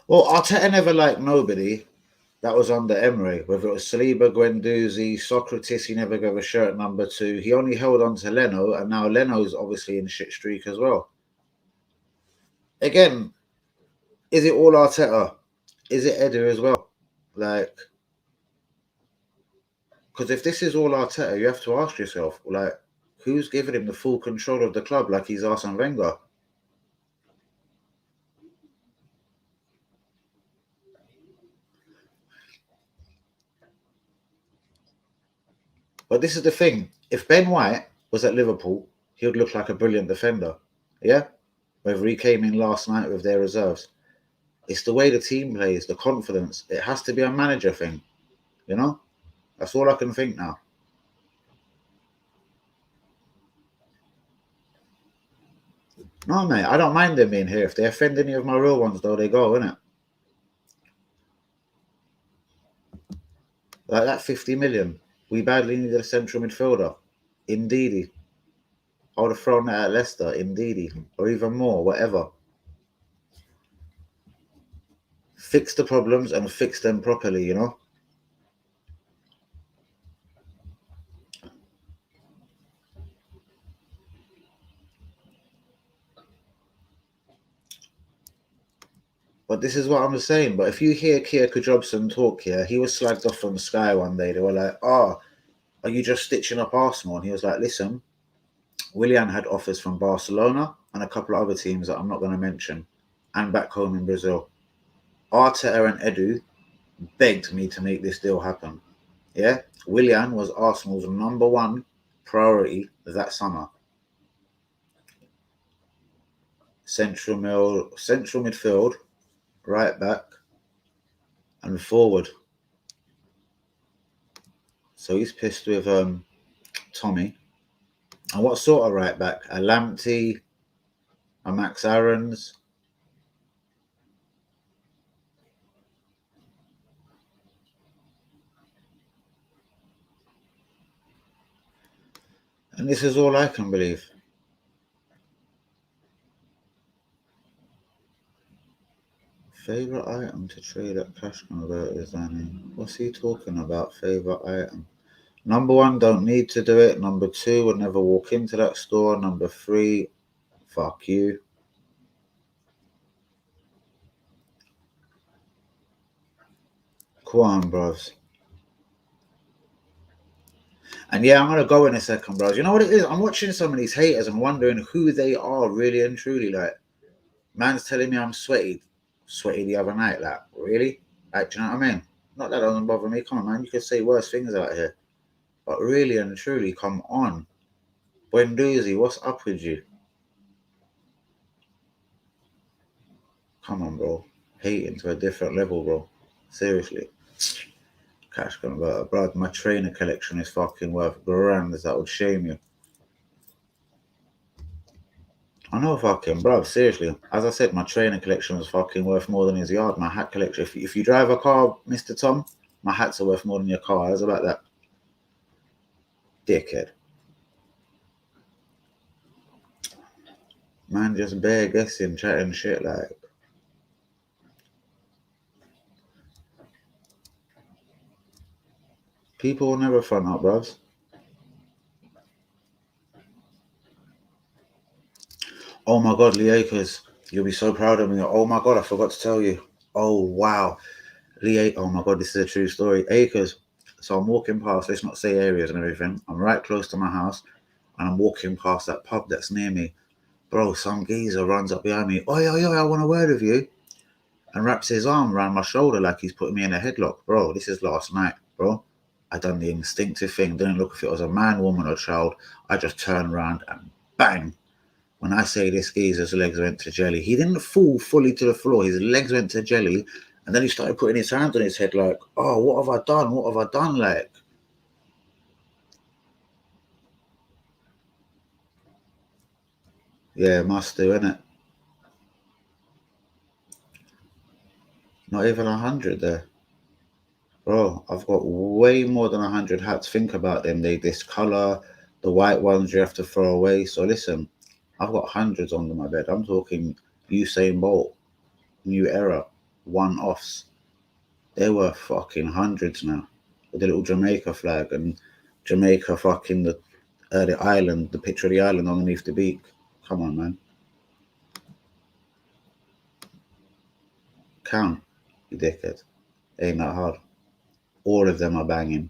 Well, Arteta never liked nobody that was under Emery, whether it was Saliba, Guendouzi, Socrates. He never gave a shirt number 2. He only held on to Leno, and now Leno's obviously in shit streak as well. Again, is it all Arteta? Is it Edu as well? Like, because if this is all Arteta, you have to ask yourself, like, who's giving him the full control of the club like he's Arsene Wenger? But this is the thing. If Ben White was at Liverpool, he would look like a brilliant defender. Yeah? Whether he came in last night with their reserves. It's the way the team plays, the confidence. It has to be a manager thing. You know? That's all I can think now. No, mate, I don't mind them being here. If they offend any of my real ones, though, they go, innit? Like that 50 million. We badly needed a central midfielder. Indeedy. I would have thrown that at Leicester. Indeedy. Or even more, whatever. Fix the problems and fix them properly, you know? But this is what I'm saying. But if you hear Kierkegaard Jobson talk here, he was slagged off from Sky one day. They were like, oh, are you just stitching up Arsenal? And he was like, listen, Willian had offers from Barcelona and a couple of other teams that I'm not going to mention, and back home in Brazil. Arteta and Edu begged me to make this deal happen. Yeah? Willian was Arsenal's number 1 priority that summer. Central midfield, right back, and forward. So he's pissed with Tommy. And what sort of right back? A Lamptey, a Max Aarons. And this is all I can believe. Favorite item to trade at cash converters, Danny. What's he talking about? Favorite item. Number 1, don't need to do it. Number 2, would never walk into that store. Number 3, fuck you. Come on, bros. And yeah, I'm gonna go in a second, bros. You know what it is? I'm watching some of these haters and wondering who they are really and truly. Like, man's telling me I'm sweaty the other night. Like, really? Like, do you know what I mean? Not that doesn't bother me. Come on, man. You can say worse things out here. But really and truly, come on. Guendouzi, what's up with you? Come on, bro. Hating to a different level, bro. Seriously. Cash converter, bro. My trainer collection is fucking worth grand. That would shame you. I know, fucking, bro. Seriously. As I said, my trainer collection is fucking worth more than his yard. My hat collection. If you drive a car, Mr. Tom, my hats are worth more than your car. How's about that? Dickhead. Man, just bare guessing, chatting shit like. People will never front up, bros. Oh my god, Lee Akers. You'll be so proud of me. Oh my god, I forgot to tell you. Oh wow. Oh my god, this is a true story. Akers. So I'm walking past, let's not say areas and everything. I'm right close to my house and I'm walking past that pub that's near me. Bro, some geezer runs up behind me. Oi, I want a word with you. And wraps his arm around my shoulder like he's putting me in a headlock. Bro, this is last night, bro. I done the instinctive thing. Didn't look if it was a man, woman, or child. I just turned around and bang. When I say this geezer's legs went to jelly, he didn't fall fully to the floor. His legs went to jelly. And then he started putting his hands on his head like, oh, what have I done? What have I done? Like, yeah, must do, innit? Not even 100 there. Bro, I've got way more than 100 hats. Think about them. They discolor. The white ones you have to throw away. So listen, I've got hundreds under my bed. I'm talking Usain Bolt, New Era, one-offs. There were fucking hundreds now. With the little Jamaica flag and Jamaica fucking the island, the picture of the island underneath the beak. Come on, man. Count, you dickhead. Ain't that hard. All of them are banging.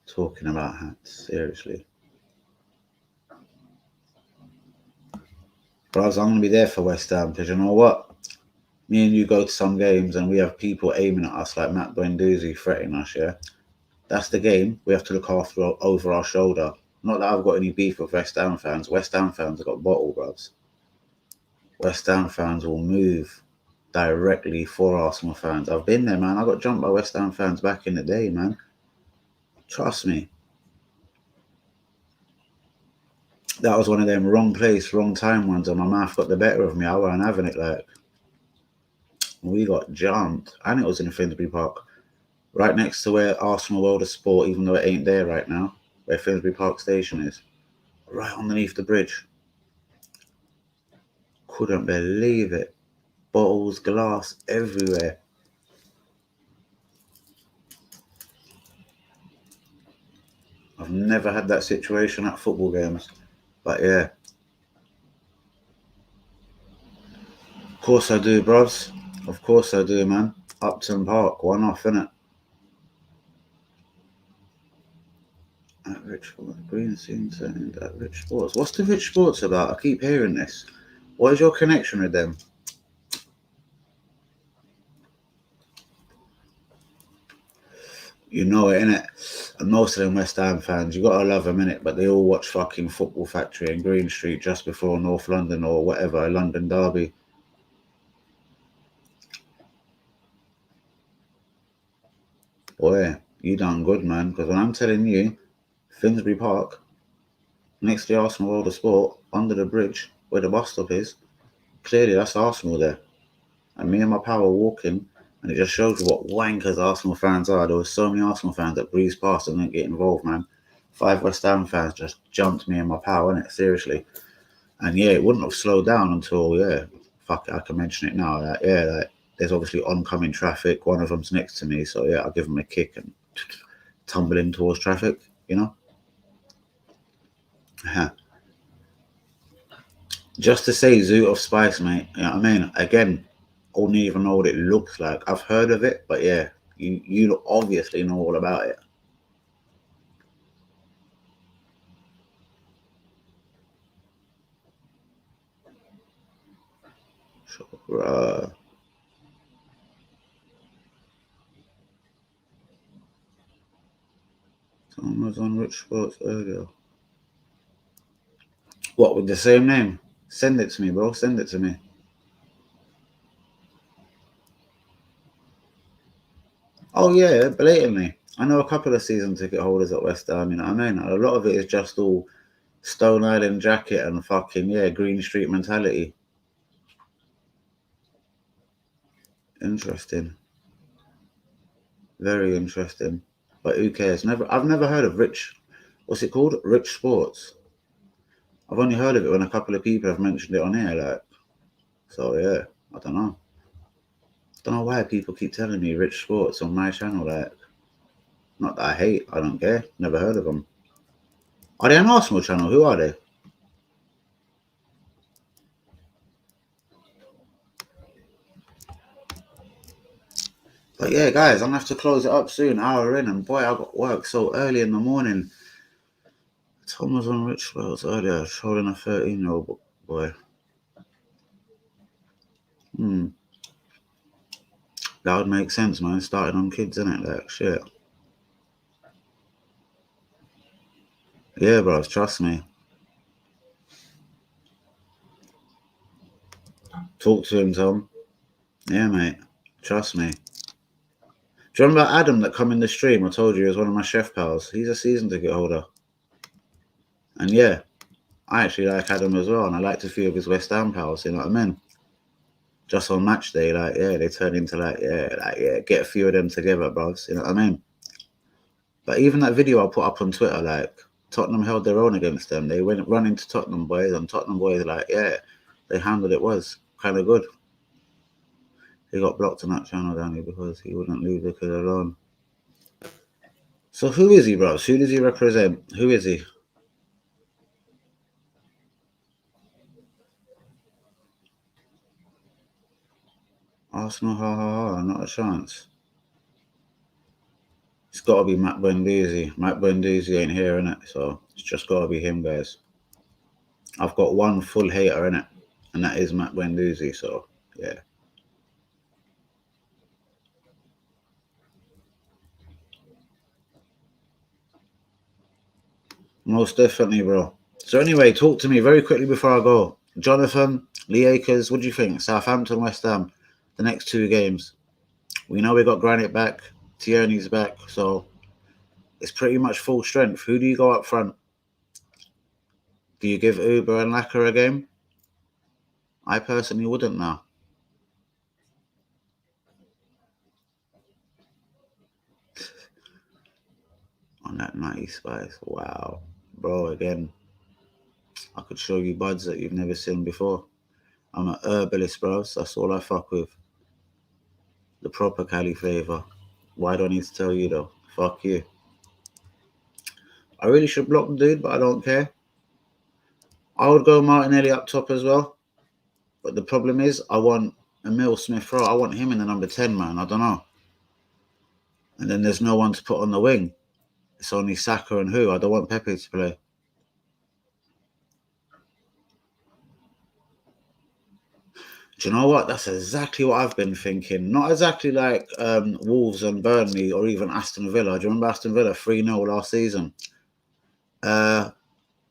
Talking about hats, seriously. Bros, I'm going to be there for West Ham because you know what? Me and you go to some games and we have people aiming at us like Matt Guendouzi threatening us, yeah? That's the game. We have to look after over our shoulder. Not that I've got any beef with West Ham fans. West Ham fans have got bottle, bros. West Ham fans will move directly for Arsenal fans. I've been there, man. I got jumped by West Ham fans back in the day, man. Trust me. That was one of them wrong place, wrong time ones, and my mouth got the better of me. I weren't having it, like. We got jumped, and it was in Finsbury Park. Right next to where Arsenal World of Sport, even though it ain't there right now, where Finsbury Park Station is. Right underneath the bridge. Couldn't believe it. Bottles, glass, everywhere. I've never had that situation at football games. But yeah. Of course I do, bros. Of course I do, man. Upton Park, one off, innit? At Rich Sports, Green Scene saying at Rich Sports. What's the Rich Sports about? I keep hearing this. What is your connection with them? You know it, innit? And most of them West Ham fans, you gotta love them, innit? But they all watch fucking Football Factory and Green Street just before North London or whatever, a London derby. Boy, you done good, man. Because when I'm telling you, Finsbury Park, next to the Arsenal World of Sport, under the bridge where the bus stop is, clearly that's Arsenal there. And me and my pal were walking, and it just shows you what wankers Arsenal fans are. There were so many Arsenal fans that breezed past and didn't get involved, man. 5 West Ham fans just jumped me and my pal, innit? Seriously. And yeah, it wouldn't have slowed down until, yeah, fuck it, I can mention it now. Like, yeah, like, there's obviously oncoming traffic. One of them's next to me, so yeah, I'll give him a kick and tumble in towards traffic, you know? Just to say Zoo of Spice, mate. You know what I mean? Again, I don't even know what it looks like. I've heard of it, but yeah, you obviously know all about it. Sure. Someone was on Rich Sports earlier. What, with the same name? Send it to me, bro. Send it to me. Oh, yeah, blatantly. I know a couple of season ticket holders at West Ham, you know what I mean? A lot of it is just all Stone Island jacket and fucking, yeah, Green Street mentality. Interesting. Very interesting. But who cares? I've never heard of what's it called? Rich Sports. I've only heard of it when a couple of people have mentioned it on here, like. So yeah, I don't know. Don't know why people keep telling me Rich Sports on my channel, like. Not that I hate, I don't care. Never heard of them. Are they an Arsenal channel? Who are they? But yeah, guys, I'm gonna have to close it up soon. Hour in, and boy, I got work so early in the morning. Tom was on Rich Sports earlier, trolling a 13-year-old boy. That would make sense, man. Starting on kids, innit? Like, shit. Yeah, bro, trust me. Talk to him, Tom. Yeah, mate. Trust me. Do you remember Adam that come in the stream? I told you he was one of my chef pals. He's a season ticket holder. And yeah, I actually like Adam as well. And I liked a few of his West Ham pals, you know what I mean? Just on match day, like, yeah, they turn into get a few of them together, bros. You know what I mean? But even that video I put up on Twitter, like, Tottenham held their own against them. They went running to Tottenham boys, and Tottenham boys like, yeah, they handled it was kind of good. He got blocked on that channel, Danny, because he wouldn't leave the kid alone. So who is he, bros? Who does he represent? Who is he? Arsenal, ha ha ha, not a chance. It's got to be Matt Guendouzi. Matt Guendouzi ain't here, innit? So it's just got to be him, guys. I've got one full hater, innit? And that is Matt Guendouzi, so yeah. Most definitely, bro. So anyway, talk to me very quickly before I go. Jonathan, Lee Akers, what do you think? Southampton, West Ham, the next 2 games. We know we got Granit back, Tierney's back, so it's pretty much full strength. Who do you go up front? Do you give Auba and Lacquer a game? I personally wouldn't now. On that 90 spice, wow. Bro, again, I could show you buds that you've never seen before. I'm an herbalist, bro, so that's all I fuck with. The proper Cali flavour. Why do I need to tell you though? Fuck you. I really should block the dude, but I don't care. I would go Martinelli up top as well. But the problem is, I want Emil Smith-Rowe. I want him in the number 10, man. I don't know. And then there's no one to put on the wing. It's only Saka and who? I don't want Pepe to play. Do you know what? That's exactly what I've been thinking. Not exactly like Wolves and Burnley or even Aston Villa. Do you remember Aston Villa 3-0 last season? And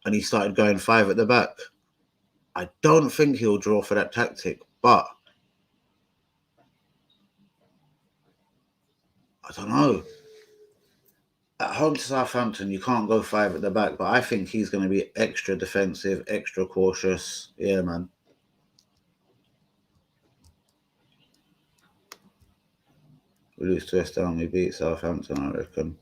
he started going 5 at the back. I don't think he'll draw for that tactic, but I don't know. At home to Southampton, you can't go 5 at the back, but I think he's going to be extra defensive, extra cautious. Yeah, man. We lose to West Ham, we beat Southampton, I reckon.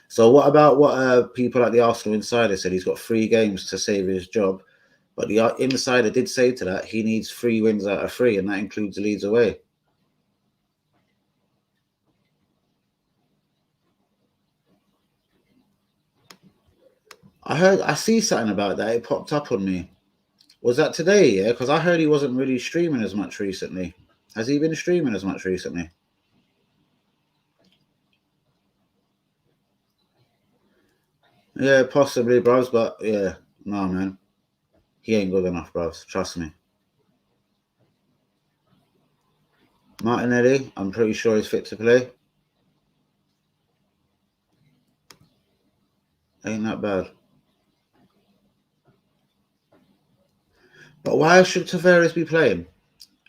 So what about what people at the Arsenal Insider said? He's got 3 games to save his job. But the Insider did say to that, he needs 3 wins out of 3, and that includes Leeds away. I see something about that. It popped up on me. Was that today? Yeah, because I heard he wasn't really streaming as much recently. Has he been streaming as much recently? Yeah, possibly, bros. But yeah, no, man, he ain't good enough, bros. Trust me. Martinelli, I'm pretty sure he's fit to play. Ain't that bad. But why should Tavares be playing?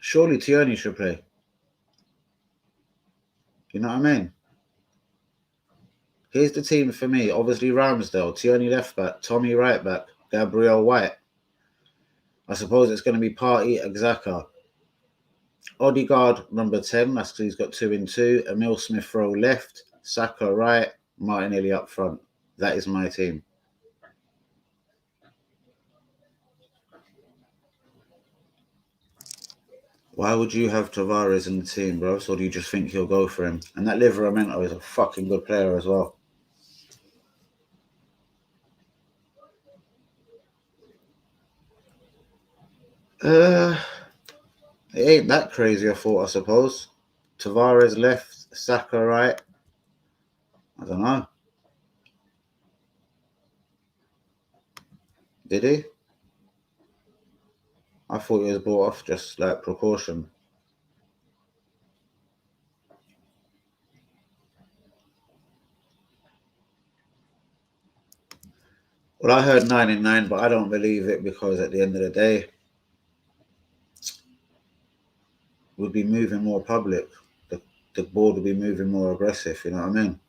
Surely Tierney should play. You know what I mean? Here's the team for me. Obviously Ramsdale, Tierney left back, Tommy right back, Gabriel White. I suppose it's going to be Partey, Xhaka. Odegaard, number 10. That's because he's got 2 in 2. Emil Smith-Rowe left, Saka right, Martinelli up front. That is my team. Why would you have Tavares in the team, bro? Or do you just think he'll go for him? And that Livramento is a fucking good player as well. It ain't that crazy, I thought, I suppose. Tavares left, Saka right. I don't know. Did he? I thought he was brought off just like precaution. Well, I heard 9 and 9, but I don't believe it because at the end of the day, we'd be moving more public. The board would be moving more aggressive, you know what I mean?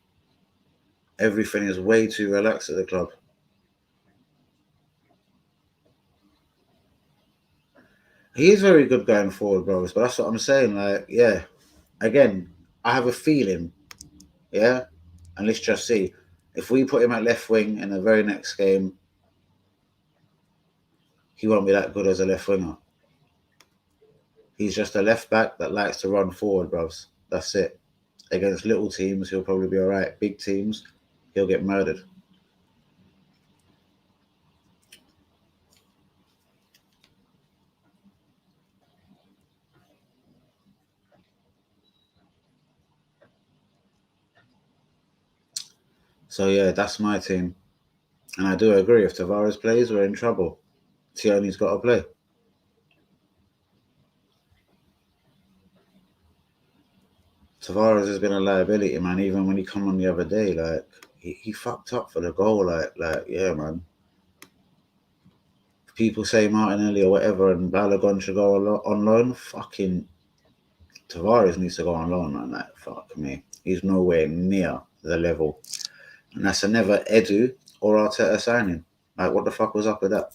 Everything is way too relaxed at the club. He is very good going forward, bros, but that's what I'm saying. Like, yeah, again, I have a feeling, yeah, and let's just see. If we put him at left wing in the very next game, he won't be that good as a left winger. He's just a left back that likes to run forward, bruvs. That's it. Against little teams, he'll probably be all right. Big teams, he'll get murdered. So yeah, that's my team. And I do agree, if Tavares plays, we're in trouble. Tierney's got to play. Tavares has been a liability, man. Even when he come on the other day, like he fucked up for the goal. Like yeah, man. People say Martinelli or whatever, and Balogun should go on loan. Fucking Tavares needs to go on loan, man. Like fuck me, he's nowhere near the level, and that's a never Edu or Arteta signing. Like what the fuck was up with that?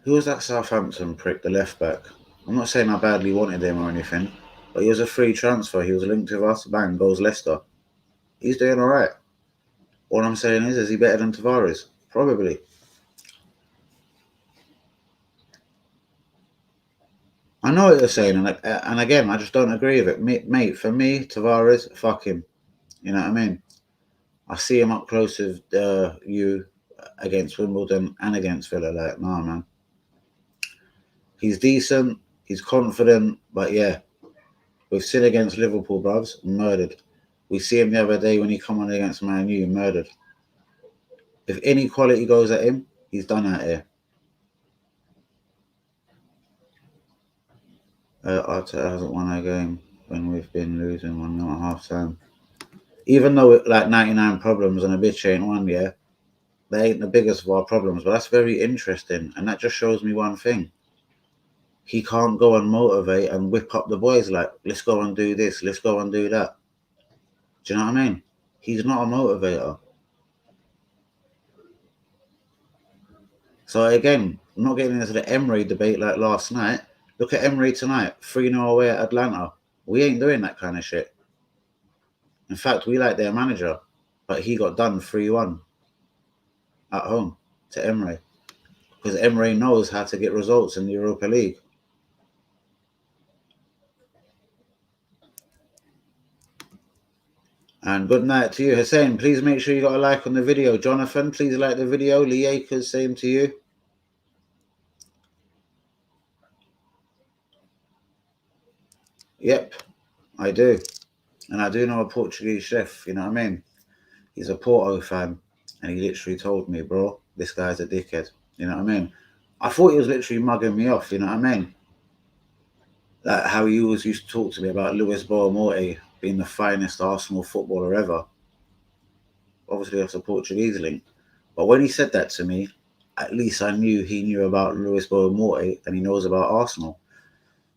Who was that Southampton prick, the left back? I'm not saying I badly wanted him or anything, but he was a free transfer. He was linked with us. Bang, goes Leicester. He's doing all right. All I'm saying is he better than Tavares? Probably. I know what you're saying, and again, I just don't agree with it. Mate, for me, Tavares, fuck him. You know what I mean? I see him up close with you against Wimbledon and against Villa. Like, nah, man. He's decent, he's confident, but yeah, we've seen against Liverpool, bruvs, murdered. We see him the other day when he come on against Man U, murdered. If any quality goes at him, he's done out here. Arteta hasn't won a game when we've been losing 1-0 at half time. Even though it, like 99 problems and a bitch ain't one, yeah, they ain't the biggest of our problems. But that's very interesting, and that just shows me one thing. He can't go and motivate and whip up the boys like, let's go and do this, let's go and do that. Do you know what I mean? He's not a motivator. So again, I'm not getting into the Emery debate like last night. Look at Emery tonight, 3-0 away at Atlanta. We ain't doing that kind of shit. In fact, we like their manager, but he got done 3-1 at home to Emery. Because Emery knows how to get results in the Europa League. And good night to you, Hussein. Please make sure you got a like on the video. Jonathan, please like the video. Lee Akers, same to you. Yep, I do. And I do know a Portuguese chef, you know what I mean? He's a Porto fan. And he literally told me, bro, this guy's a dickhead. You know what I mean? I thought he was literally mugging me off, you know what I mean? Like how he always used to talk to me about Luis Boamorte being the finest Arsenal footballer ever. Obviously, that's a Portuguese link. But when he said that to me, at least I knew he knew about Luis Boamorte and he knows about Arsenal.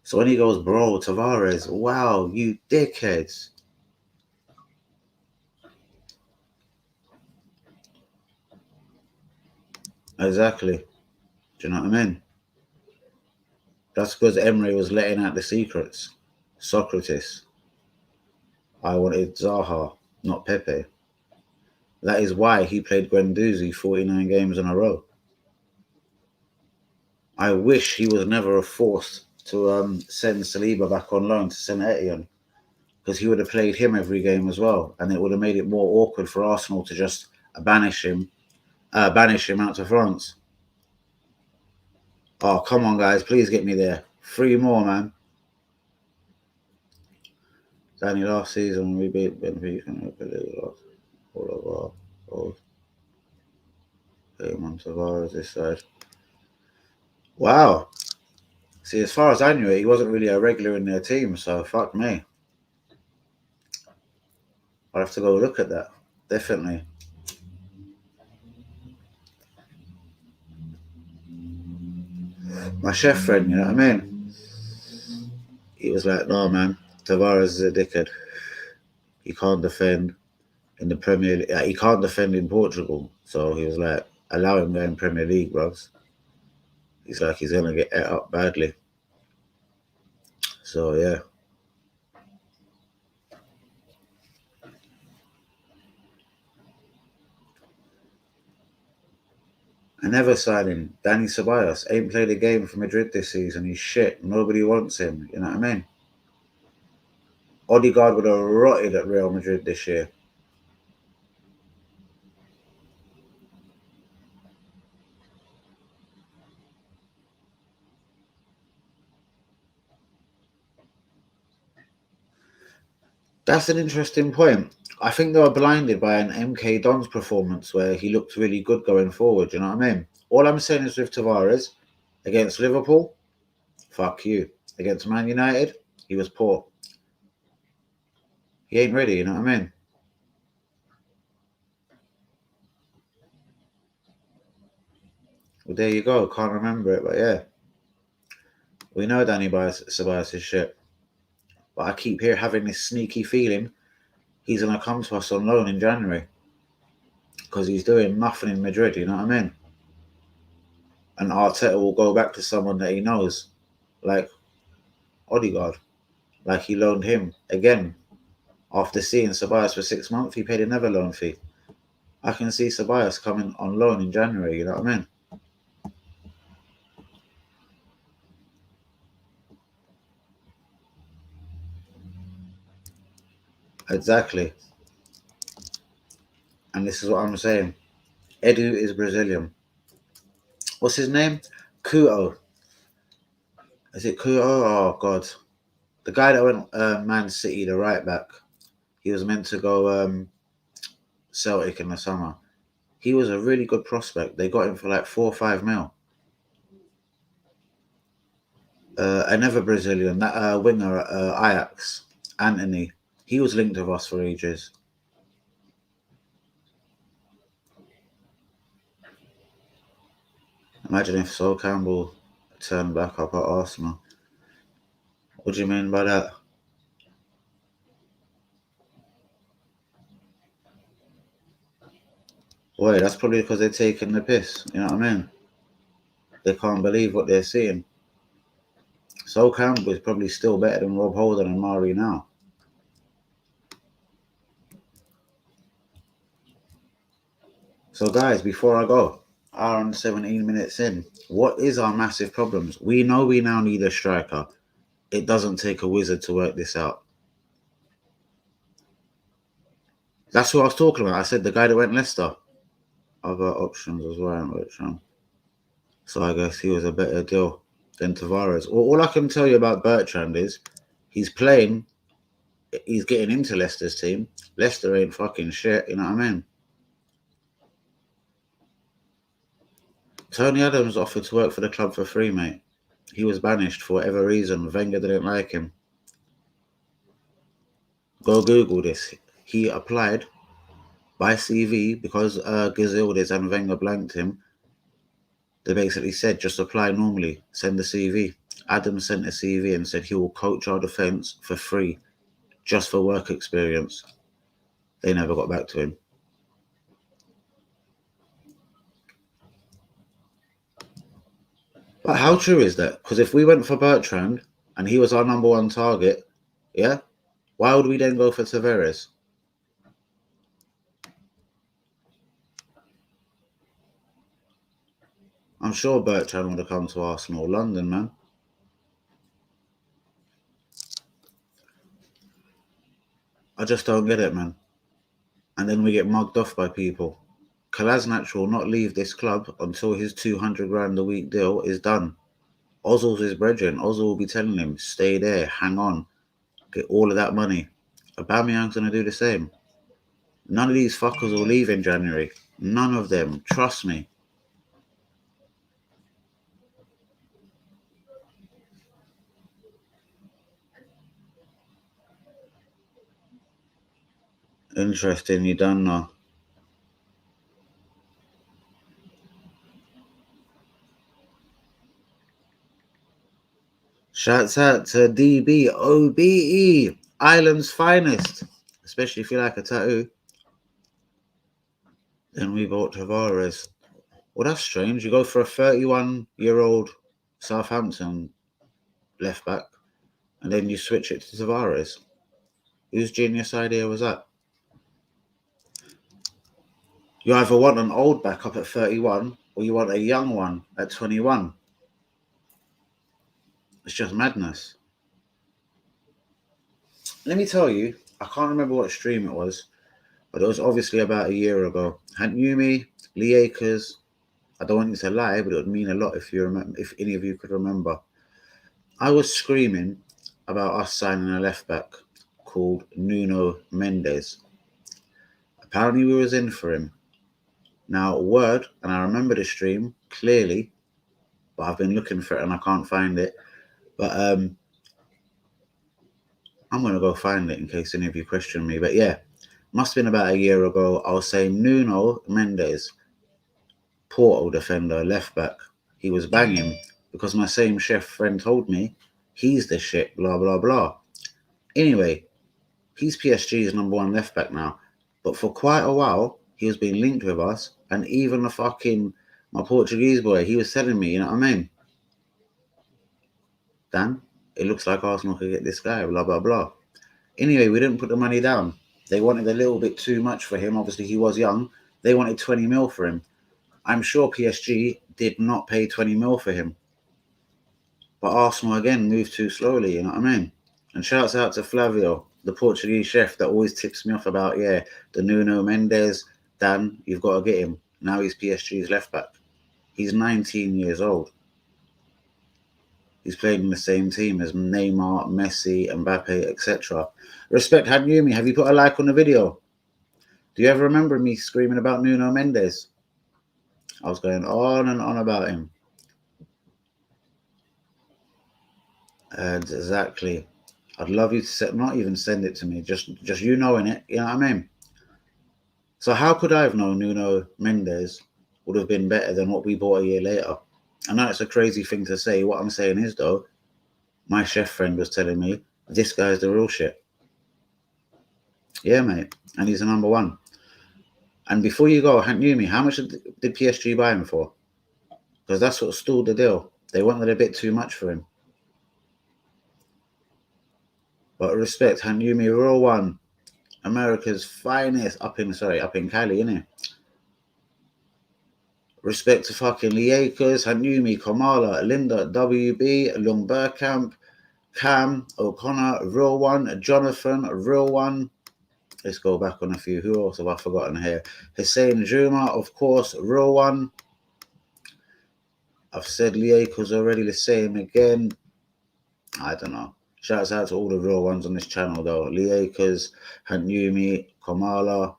So when he goes, bro, Tavares, wow, you dickheads. Exactly. Do you know what I mean? That's because Emery was letting out the secrets. Socrates. I wanted Zaha, not Pepe. That is why he played Guendouzi 49 games in a row. I wish he was never forced to send Saliba back on loan to St Etienne, because he would have played him every game as well, and it would have made it more awkward for Arsenal to just banish him out to France. Oh, come on, guys, please get me there. 3 more, man. Danny, last season we beat Benfica and we lost all of our goals. Came on Tavares this side. Wow. See, as far as I knew it, he wasn't really a regular in their team, so fuck me. I'll have to go look at that. Definitely. My chef friend, you know what I mean? He was like, no, man, Tavares is a dickhead. He can't defend in the Premier League. He can't defend in Portugal. So he was like, allow him there in Premier League, bros. He's like, he's going to get ate up badly. So, yeah. Another signing, Danny Ceballos, ain't played a game for Madrid this season. He's shit. Nobody wants him. You know what I mean? Odegaard would have rotted at Real Madrid this year. That's an interesting point. I think they were blinded by an MK Don's performance where he looked really good going forward. You know what I mean? All I'm saying is with Tavares against Liverpool, fuck you. Against Man United, he was poor. He ain't ready. You know what I mean? Well, there you go. Can't remember it, but yeah, we know Danny Ceballos is shit. But I keep here having this sneaky feeling he's gonna come to us on loan in January because he's doing nothing in Madrid. You know what I mean? And Arteta will go back to someone that he knows, like Odegaard, like he loaned him again after seeing Ceballos for 6 months. He paid another loan fee. I can see Ceballos coming on loan in January. You know what I mean? Exactly. And this is what I'm saying. Edu is Brazilian. What's his name? Kuo. Is it Kuo? Oh God, the guy that went Man City, the right back. He was meant to go Celtic in the summer. He was a really good prospect. They got him for like 4 or 5 mil. Another Brazilian, that winger at Ajax, Anthony. He was linked with us for ages. Imagine if Sol Campbell turned back up at Arsenal. What do you mean by that? Wait, that's probably because they're taking the piss. You know what I mean? They can't believe what they're seeing. Sol Campbell is probably still better than Rob Holden and Mari now. So, guys, before I go, hour and 17 minutes in, what is our massive problems? We know we now need a striker. It doesn't take a wizard to work this out. That's what I was talking about. I said the guy that went Leicester. Other options as well, Bertrand. So I guess he was a better deal than Tavares. All I can tell you about Bertrand is he's playing, he's getting into Leicester's team. Leicester ain't fucking shit, you know what I mean? Tony Adams offered to work for the club for free, mate. He was banished for whatever reason. Wenger didn't like him. Go Google this. He applied by CV because Gazildes and Wenger blanked him. They basically said, just apply normally, send the CV. Adam sent a CV and said he will coach our defence for free, just for work experience. They never got back to him. But how true is that? Because if we went for Bertrand and he was our number one target, yeah, why would we then go for Tavares? I'm sure Bertrand would have come to Arsenal, London, man. I just don't get it, man. And then we get mugged off by people. Kolasinac will not leave this club until his 200 grand a week deal is done. Ozil's his brethren. Ozil will be telling him, stay there, hang on, get all of that money. Aubameyang's going to do the same. None of these fuckers will leave in January. None of them. Trust me. Interesting, you don't know. Shouts out to DBOBE, Ireland's finest. Especially if you like a tattoo. Then we bought Tavares. Well, that's strange. You go for a 31-year-old Southampton left back, and then you switch it to Tavares. Whose genius idea was that? You either want an old backup at 31 or you want a young one at 21. It's just madness. Let me tell you, I can't remember what stream it was, but it was obviously about a year ago. Hanyumi, Lee Akers. I don't want you to lie, but it would mean a lot if you remember, if any of you could remember. I was screaming about us signing a left back called Nuno Mendes. Apparently, we was in for him. Now, word, and I remember the stream clearly, but I've been looking for it and I can't find it. But I'm going to go find it in case any of you question me. But yeah, must have been about a year ago. I was saying Nuno Mendes, Porto defender, left back. He was banging because my same chef friend told me he's the shit, blah, blah, blah. Anyway, he's PSG's number one left back now. But for quite a while, he was being linked with us. And even my Portuguese boy, he was telling me, you know what I mean? Dan, it looks like Arsenal could get this guy, blah, blah, blah. Anyway, we didn't put the money down. They wanted a little bit too much for him. Obviously, he was young. They wanted 20 mil for him. I'm sure PSG did not pay 20 mil for him. But Arsenal, again, moved too slowly, you know what I mean? And shouts out to Flavio, the Portuguese chef that always tips me off about, the Nuno Mendes. Dan, you've got to get him. Now he's PSG's left back. He's 19 years old. He's played in the same team as Neymar, Messi, Mbappe, etc. Respect Hanyumi, have you put a like on the video? Do you ever remember me screaming about Nuno Mendes? I was going on and on about him. Exactly. I'd love you to not even send it to me, just you knowing it, you know what I mean? So how could I have known Nuno Mendes would have been better than what we bought a year later? I know it's a crazy thing to say. What I'm saying is, though, my chef friend was telling me, this guy's the real shit. Yeah, mate. And he's the number one. And before you go, Hanyumi, how much did PSG buy him for? Because that's what stalled the deal. They wanted a bit too much for him. But respect, Hanyumi, Real One, America's finest, up in Cali, innit? Respect to fucking Liakers, Hanyumi, Kamala, Linda, WB, Lung Burkamp, Cam, O'Connor, Real One, Jonathan, Real One. Let's go back on a few. Who else have I forgotten here? Hussein Juma, of course, Real One. I've said Liakers already, the same again. I don't know. Shouts out to all the real ones on this channel, though. Liakers, Hanyumi, Kamala,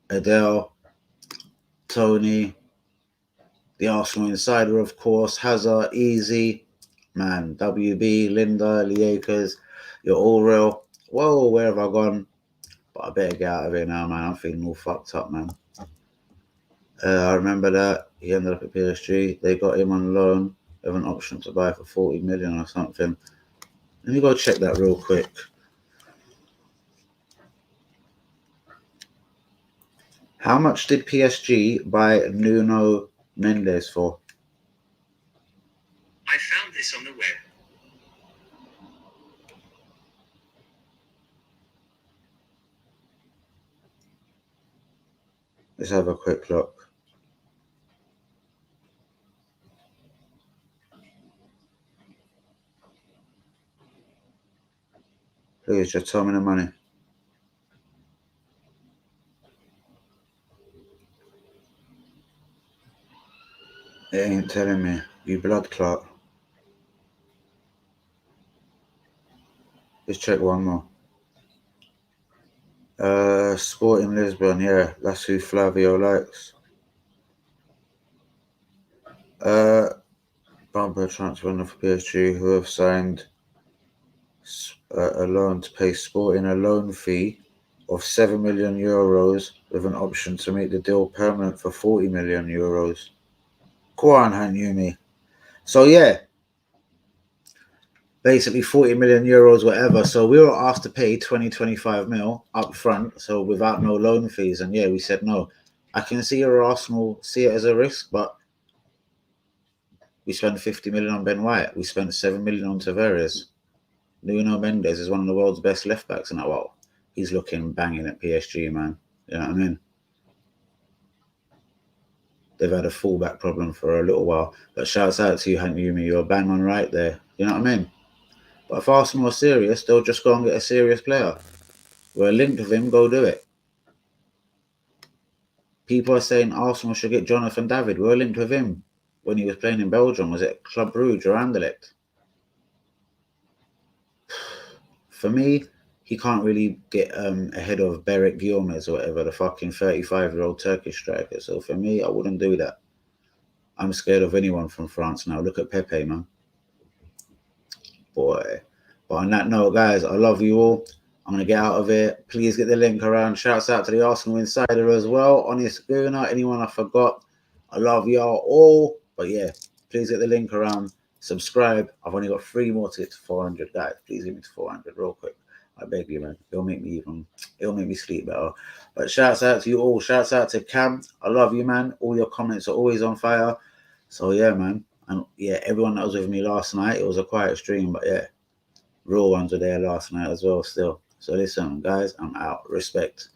Adele, Tony, the Arsenal Insider, of course, Hazard, Easy, man, WB, Linda, Liakers, you're all real. Whoa, where have I gone? But I better get out of here now, man. I'm feeling all fucked up, man. I remember that he ended up at PSG. They got him on loan with an option to buy for 40 million or something. Let me go check that real quick. How much did PSG buy Nuno Mendes for? I found this on the web. Let's have a quick look. Please just tell me the money. It ain't telling me. You blood clot. Let's check one more. Sporting Lisbon, yeah, that's who Flavio likes. Bumper transfer for PSG, who have signed a loan to pay Sporting a loan fee of 7 million euros with an option to make the deal permanent for 40 million euros. Go on, Hanyumi. So yeah, basically 40 million euros, whatever. So we were asked to pay 25 mil up front, so without no loan fees. And yeah, we said no. I can see your Arsenal see it as a risk, but we spent 50 million on Ben White. We spent 7 million on Tavares. Nuno Mendes is one of the world's best left backs, and well, he's looking banging at PSG, man. You know what I mean? they've had a fullback problem for a little while. But shouts out to you, Hank Yumi. You're bang on right there. You know what I mean? But if Arsenal are serious, they'll just go and get a serious player. We're linked with him, go do it. People are saying Arsenal should get Jonathan David. We're linked with him when he was playing in Belgium. Was it Club Brugge or Anderlecht? For me, he can't really get ahead of Beric Gilmez or whatever, the fucking 35-year-old Turkish striker. So for me, I wouldn't do that. I'm scared of anyone from France now. Look at Pepe, man. Boy. But on that note, guys, I love you all. I'm going to get out of here. Please get the link around. Shouts out to the Arsenal Insider as well. Honest Gooner, anyone I forgot. I love y'all all. But yeah, please get the link around. Subscribe. I've only got 3 more to get to 400, guys. Please get me to 400 real quick. I beg you, man. It'll make me sleep better. But shouts out to you all. Shouts out to Cam. I love you, man. All your comments are always on fire. So yeah, man. And yeah, everyone that was with me last night, it was a quiet stream, but yeah, real ones were there last night as well still. So listen, guys, I'm out. Respect.